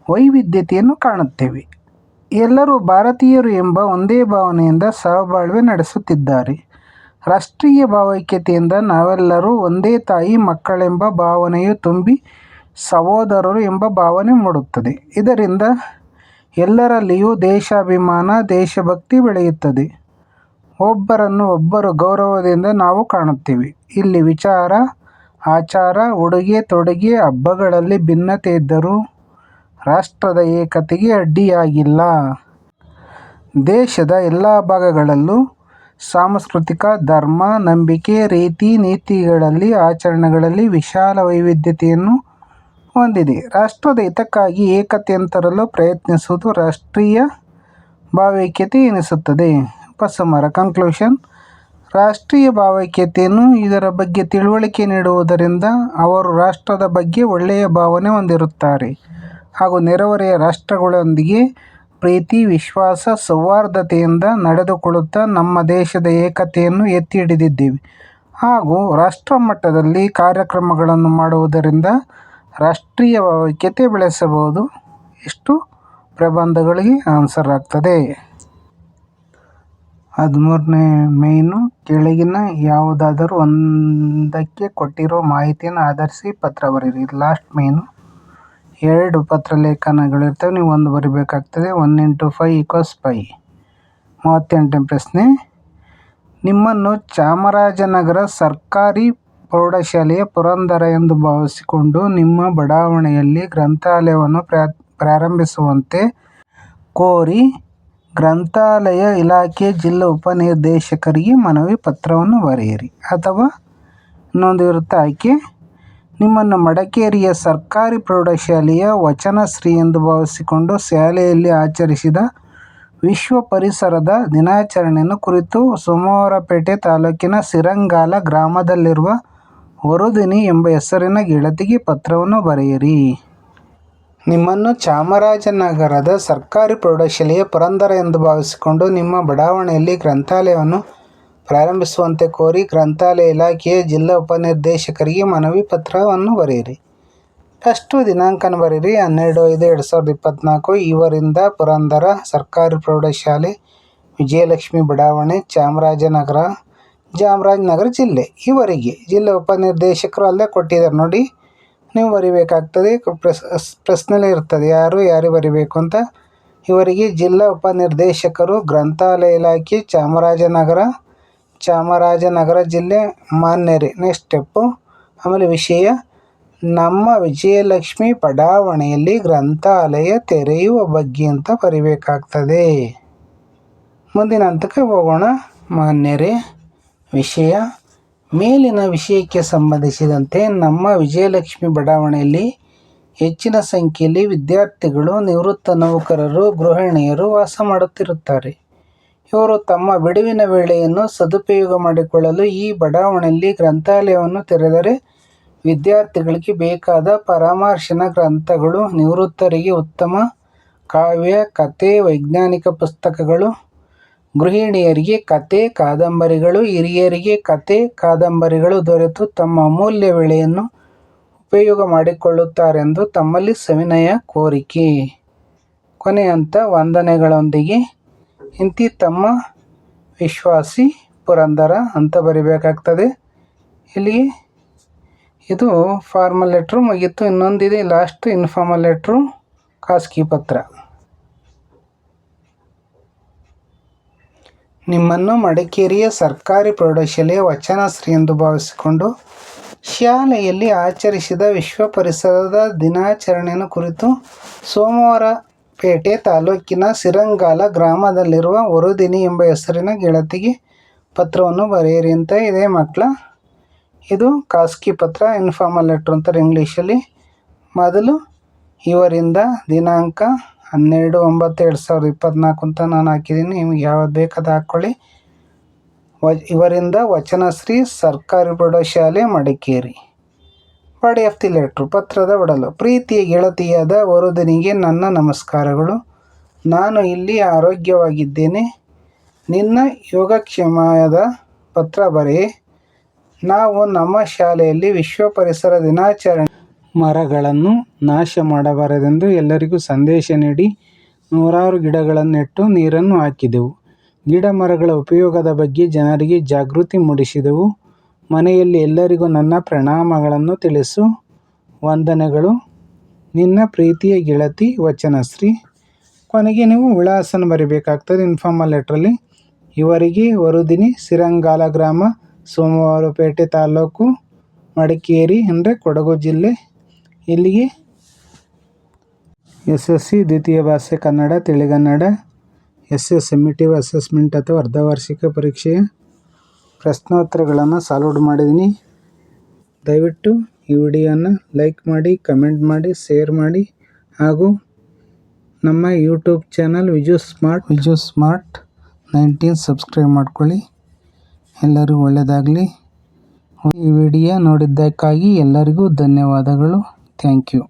ವೈವಿಧ್ಯತೆಯನ್ನು ಕಾಣುತ್ತೇವೆ. ಎಲ್ಲರೂ ಭಾರತೀಯರು ಎಂಬ ಒಂದೇ ಭಾವನೆಯಿಂದ ಸಹಬಾಳ್ವೆ ನಡೆಸುತ್ತಿದ್ದಾರೆ. ರಾಷ್ಟ್ರೀಯ ಭಾವೈಕ್ಯತೆಯಿಂದ ನಾವೆಲ್ಲರೂ ಒಂದೇ ತಾಯಿ ಮಕ್ಕಳೆಂಬ ಭಾವನೆಯು ತುಂಬಿ ಸಹೋದರರು ಎಂಬ ಭಾವನೆ ಮೂಡುತ್ತದೆ. ಇದರಿಂದ ಎಲ್ಲರಲ್ಲಿಯೂ ದೇಶಾಭಿಮಾನ, ದೇಶಭಕ್ತಿ ಬೆಳೆಯುತ್ತದೆ. ಒಬ್ಬರನ್ನು ಒಬ್ಬರು ಗೌರವದಿಂದ ನಾವು ಕಾಣುತ್ತೇವೆ. ಇಲ್ಲಿ ವಿಚಾರ, ಆಚಾರ, ಉಡುಗೆ ತೊಡುಗೆ, ಹಬ್ಬಗಳಲ್ಲಿ ಭಿನ್ನತೆ ಇದ್ದರೂ ರಾಷ್ಟ್ರದ ಏಕತೆಗೆ ಅಡ್ಡಿಯಾಗಿಲ್ಲ. ದೇಶದ ಎಲ್ಲ ಭಾಗಗಳಲ್ಲೂ ಸಾಂಸ್ಕೃತಿಕ, ಧರ್ಮ, ನಂಬಿಕೆ, ರೀತಿ ನೀತಿಗಳಲ್ಲಿ, ಆಚರಣೆಗಳಲ್ಲಿ ವಿಶಾಲ ವೈವಿಧ್ಯತೆಯನ್ನು ಹೊಂದಿದೆ. ರಾಷ್ಟ್ರದ ಹಿತಕ್ಕಾಗಿ ಏಕತೆಯನ್ನು ತರಲು ಪ್ರಯತ್ನಿಸುವುದು ರಾಷ್ಟ್ರೀಯ ಭಾವೈಕ್ಯತೆ ಎನಿಸುತ್ತದೆ. ಉಪಸಂಹಾರ ಕನ್ಕ್ಲೂಷನ್. ರಾಷ್ಟ್ರೀಯ ಭಾವೈಕ್ಯತೆಯನ್ನು ಇದರ ಬಗ್ಗೆ ತಿಳುವಳಿಕೆ ನೀಡುವುದರಿಂದ ಅವರು ರಾಷ್ಟ್ರದ ಬಗ್ಗೆ ಒಳ್ಳೆಯ ಭಾವನೆ ಹೊಂದಿರುತ್ತಾರೆ ಹಾಗೂ ನೆರೆಹೊರೆಯ ರಾಷ್ಟ್ರಗಳೊಂದಿಗೆ ಪ್ರೀತಿ, ವಿಶ್ವಾಸ, ಸೌಹಾರ್ದತೆಯಿಂದ ನಡೆದುಕೊಳ್ಳುತ್ತಾ ನಮ್ಮ ದೇಶದ ಏಕತೆಯನ್ನು ಎತ್ತಿ ಹಿಡಿದಿದ್ದೇವೆ ಹಾಗೂ ರಾಷ್ಟ್ರ ಮಟ್ಟದಲ್ಲಿ ಕಾರ್ಯಕ್ರಮಗಳನ್ನು ಮಾಡುವುದರಿಂದ ರಾಷ್ಟ್ರೀಯ ಭಾವೈಕ್ಯತೆ ಬೆಳೆಸಬಹುದು. ಇಷ್ಟು ಪ್ರಬಂಧಗಳಿಗೆ ಆನ್ಸರ್ ಆಗ್ತದೆ. 13ನೇ ಮೇನು. ಕೆಳಗಿನ ಯಾವುದಾದರೂ ಒಂದಕ್ಕೆ ಕೊಟ್ಟಿರುವ ಮಾಹಿತಿಯನ್ನು ಆಧರಿಸಿ ಪತ್ರ ಬರೆಯಿರಿ. Last main 2 ಪತ್ರಲೇಖನಗಳಿರ್ತವೆ. ನೀವು 1 ಬರೀಬೇಕಾಗ್ತದೆ. 1 × 5 = 5. 38ನೇ ಪ್ರಶ್ನೆ. ನಿಮ್ಮನ್ನು ಚಾಮರಾಜನಗರ ಸರ್ಕಾರಿ ಪ್ರೌಢಶಾಲೆಯ ಪುರಂದರ ಎಂದು ಭಾವಿಸಿಕೊಂಡು ನಿಮ್ಮ ಬಡಾವಣೆಯಲ್ಲಿ ಗ್ರಂಥಾಲಯವನ್ನು ಪ್ರಾರಂಭಿಸುವಂತೆ ಕೋರಿ ಗ್ರಂಥಾಲಯ ಇಲಾಖೆ ಜಿಲ್ಲಾ ಉಪನಿರ್ದೇಶಕರಿಗೆ ಮನವಿ ಪತ್ರವನ್ನು ಬರೆಯಿರಿ. ಅಥವಾ ಇನ್ನೊಂದು ಇರುತ್ತೆ ಆಯ್ಕೆ. ನಿಮ್ಮನ್ನು ಮಡಿಕೇರಿಯ ಸರ್ಕಾರಿ ಪ್ರೌಢಶಾಲೆಯ ವಚನಶ್ರೀ ಎಂದು ಭಾವಿಸಿಕೊಂಡು ಶಾಲೆಯಲ್ಲಿ ಆಚರಿಸಿದ ವಿಶ್ವ ಪರಿಸರದ ದಿನಾಚರಣೆಯನ್ನು ಕುರಿತು ಸೋಮವಾರಪೇಟೆ ತಾಲೂಕಿನ ಸಿರಂಗಾಲ ಗ್ರಾಮದಲ್ಲಿರುವ ವರುದಿನಿ ಎಂಬ ಹೆಸರಿನ ಗೆಳತಿಗೆ ಪತ್ರವನ್ನು ಬರೆಯಿರಿ. ನಿಮ್ಮನ್ನು ಚಾಮರಾಜನಗರದ ಸರ್ಕಾರಿ ಪ್ರೌಢಶಾಲೆಯ ಪುರಂದರ ಎಂದು ಭಾವಿಸಿಕೊಂಡು ನಿಮ್ಮ ಬಡಾವಣೆಯಲ್ಲಿ ಗ್ರಂಥಾಲಯವನ್ನು ಪ್ರಾರಂಭಿಸುವಂತೆ ಕೋರಿ ಗ್ರಂಥಾಲಯ ಇಲಾಖೆಯ ಜಿಲ್ಲಾ ಉಪನಿರ್ದೇಶಕರಿಗೆ ಮನವಿ ಪತ್ರವನ್ನು ಬರೆಯಿರಿ. ಫಸ್ಟು ದಿನಾಂಕನ ಬರೆಯಿರಿ. 12/5/2024. ಇವರಿಂದ ಪುರಂದರ ಸರ್ಕಾರಿ ಪ್ರೌಢಶಾಲೆ, ವಿಜಯಲಕ್ಷ್ಮಿ ಬಡಾವಣೆ, ಚಾಮರಾಜನಗರ ಜಿಲ್ಲೆ. ಇವರಿಗೆ ಜಿಲ್ಲಾ ಉಪನಿರ್ದೇಶಕರು ಅಲ್ಲೇ ಕೊಟ್ಟಿದ್ದಾರೆ ನೋಡಿ. ನೀವು ಬರಿಬೇಕಾಗ್ತದೆ. ಪ್ರಶ್ನೆಲೇ ಇರ್ತದೆ ಯಾರು ಬರಿಬೇಕು ಅಂತ. ಇವರಿಗೆ ಜಿಲ್ಲಾ ಉಪನಿರ್ದೇಶಕರು, ಗ್ರಂಥಾಲಯ ಇಲಾಖೆ, ಚಾಮರಾಜನಗರ ಜಿಲ್ಲೆ, ಮಾನ್ಯರೇ. Next step. ಆಮೇಲೆ ವಿಷಯ, ನಮ್ಮ ವಿಜಯಲಕ್ಷ್ಮಿ ಬಡಾವಣೆಯಲ್ಲಿ ಗ್ರಂಥಾಲಯ ತೆರೆಯುವ ಬಗ್ಗೆ ಅಂತ ಬರಿಬೇಕಾಗ್ತದೆ. ಮುಂದಿನ ಹಂತಕ್ಕೆ ಹೋಗೋಣ. ಮಾನ್ಯರೇ, ವಿಷಯ, ಮೇಲಿನ ವಿಷಯಕ್ಕೆ ಸಂಬಂಧಿಸಿದಂತೆ ನಮ್ಮ ವಿಜಯಲಕ್ಷ್ಮಿ ಬಡಾವಣೆಯಲ್ಲಿ ಹೆಚ್ಚಿನ ಸಂಖ್ಯೆಯಲ್ಲಿ ವಿದ್ಯಾರ್ಥಿಗಳು, ನಿವೃತ್ತ ನೌಕರರು, ಗೃಹಿಣಿಯರು ವಾಸ ಮಾಡುತ್ತಿರುತ್ತಾರೆ. ಇವರು ತಮ್ಮ ಬಿಡುವಿನ ವೇಳೆಯನ್ನು ಸದುಪಯೋಗ ಮಾಡಿಕೊಳ್ಳಲು ಈ ಬಡಾವಣೆಯಲ್ಲಿ ಗ್ರಂಥಾಲಯವನ್ನು ತೆರೆದರೆ ವಿದ್ಯಾರ್ಥಿಗಳಿಗೆ ಬೇಕಾದ ಪರಾಮರ್ಶನ ಗ್ರಂಥಗಳು, ನಿವೃತ್ತರಿಗೆ ಉತ್ತಮ ಕಾವ್ಯ, ಕಥೆ, ವೈಜ್ಞಾನಿಕ ಪುಸ್ತಕಗಳು, ಗೃಹಿಣಿಯರಿಗೆ ಕಥೆ, ಕಾದಂಬರಿಗಳು, ಹಿರಿಯರಿಗೆ ಕಥೆ, ಕಾದಂಬರಿಗಳು ದೊರೆತು ತಮ್ಮ ಅಮೂಲ್ಯ ವೇಳೆಯನ್ನು ಉಪಯೋಗ ಮಾಡಿಕೊಳ್ಳುತ್ತಾರೆಂದು ತಮ್ಮಲ್ಲಿ ಸವಿನಯ ಕೋರಿಕೆ. ಕೊನೆ ಹಂತ, ವಂದನೆಗಳೊಂದಿಗೆ ಇಂತಿ ತಮ್ಮ ವಿಶ್ವಾಸಿ ಪುರಂದರ ಅಂತ ಬರಿಬೇಕಾಗ್ತದೆ. ಇಲ್ಲಿ ಇದು ಫಾರ್ಮಲ್ ಲೆಟ್ರು ಮುಗೀತು. ಇನ್ನೊಂದಿದೆ ಲಾಸ್ಟ್, ಇನ್ಫಾರ್ಮಲ್ ಲೆಟ್ರು, ಖಾಸಗಿ ಪತ್ರ. ನಿಮ್ಮನ್ನು ಮಡಿಕೇರಿಯ ಸರ್ಕಾರಿ ಪ್ರೌಢಶಾಲೆಯ ವಚನಶ್ರೀ ಎಂದು ಭಾವಿಸಿಕೊಂಡು ಶಾಲೆಯಲ್ಲಿ ಆಚರಿಸಿದ ವಿಶ್ವ ಪರಿಸರದ ದಿನಾಚರಣೆಯನ್ನು ಕುರಿತು ಸೋಮವಾರಪೇಟೆ ತಾಲೂಕಿನ ಸಿರಂಗಾಲ ಗ್ರಾಮದಲ್ಲಿರುವ ವರುದಿನಿ ಎಂಬ ಹೆಸರಿನ ಗೆಳತಿಗೆ ಪತ್ರವನ್ನು ಬರೆಯಿರಿ ಅಂತ ಇದೆ ಮಕ್ಕಳ. ಇದು ಖಾಸಗಿ ಪತ್ರ, ಇನ್ಫಾರ್ಮಲ್ ಲೆಟ್ರ್ ಅಂತಾರೆ ಇಂಗ್ಲೀಷಲ್ಲಿ. ಮೊದಲು ಇವರಿಂದ ದಿನಾಂಕ 12/9/2024 ಅಂತ ನಾನು ಹಾಕಿದ್ದೀನಿ. ನಿಮಗೆ ಯಾವ್ದು ಬೇಕಾದ ಹಾಕ್ಕೊಳ್ಳಿ. ಇವರಿಂದ ವಚನಶ್ರೀ ಸರ್ಕಾರಿ ಪ್ರೌಢಶಾಲೆ Madikeri. Body of the letter. ಪತ್ರದ ಒಡಲು. ಪ್ರೀತಿಯ ಗೆಳತಿಯಾದ ವರುದಿನಿಗೆ ನನ್ನ ನಮಸ್ಕಾರಗಳು. ನಾನು ಇಲ್ಲಿ ಆರೋಗ್ಯವಾಗಿದ್ದೇನೆ. ನಿನ್ನ ಯೋಗಕ್ಷೇಮದ ಪತ್ರ ಬರೆ. ನಾವು ನಮ್ಮ ಶಾಲೆಯಲ್ಲಿ ವಿಶ್ವ ಪರಿಸರ ದಿನಾಚರಣೆ ಮರಗಳನ್ನು ನಾಶ ಮಾಡಬಾರದೆಂದು ಎಲ್ಲರಿಗೂ ಸಂದೇಶ ನೀಡಿ ನೂರಾರು ಗಿಡಗಳನ್ನು ನೆಟ್ಟು ನೀರನ್ನು ಹಾಕಿದೆವು. ಗಿಡ ಮರಗಳ ಉಪಯೋಗದ ಬಗ್ಗೆ ಜನರಿಗೆ ಜಾಗೃತಿ ಮೂಡಿಸಿದೆವು. ಮನೆಯಲ್ಲಿ ಎಲ್ಲರಿಗೂ ನನ್ನ ಪ್ರಣಾಮಗಳನ್ನು ತಿಳಿಸು. ವಂದನೆಗಳು. ನಿನ್ನ ಪ್ರೀತಿಯ ಗೆಳತಿ ವಚನಶ್ರೀ. ಕೊನೆಗೆ ನೀವು ವಿಳಾಸನ ಬರೀಬೇಕಾಗ್ತದೆ ಇನ್ಫಾರ್ಮಲ್ ಲೆಟ್ರಲ್ಲಿ. ಇವರಿಗೆ ವರುದಿನಿ, ಸಿರಂಗಾಲ ಗ್ರಾಮ, ಸೋಮವಾರಪೇಟೆ ತಾಲೂಕು, ಮಡಿಕೇರಿ ಅಂದರೆ ಕೊಡಗು ಜಿಲ್ಲೆ. ಇಲ್ಲಿಗೆ SSC ದ್ವಿತೀಯ ಭಾಷೆ ಕನ್ನಡ, ತಿಳಿಗನ್ನಡ, ಸಮ್ಮಿಟಿವ್ ಅಸೆಸ್ಮೆಂಟ್ ಅಥವಾ ಅರ್ಧವಾರ್ಷಿಕ ಪರೀಕ್ಷೆಯ ಪ್ರಶ್ನೋತ್ತರಗಳನ್ನು ಸಾಲ್ವ್ ಮಾಡಿದ್ದೀನಿ. ದಯವಿಟ್ಟು ಈ ವಿಡಿಯೋನ ಲೈಕ್ ಮಾಡಿ, ಕಮೆಂಟ್ ಮಾಡಿ, ಶೇರ್ ಮಾಡಿ ಹಾಗೂ ನಮ್ಮ YouTube channel Viju smart 19 subscribe ಮಾಡ್ಕೊಳ್ಳಿ. ಎಲ್ಲರಿಗೂ ಒಳ್ಳೆಯದಾಗಲಿ. ಈ ವಿಡಿಯೋ ನೋಡಿದ್ದಕ್ಕಾಗಿ ಎಲ್ಲರಿಗೂ ಧನ್ಯವಾದಗಳು. Thank you.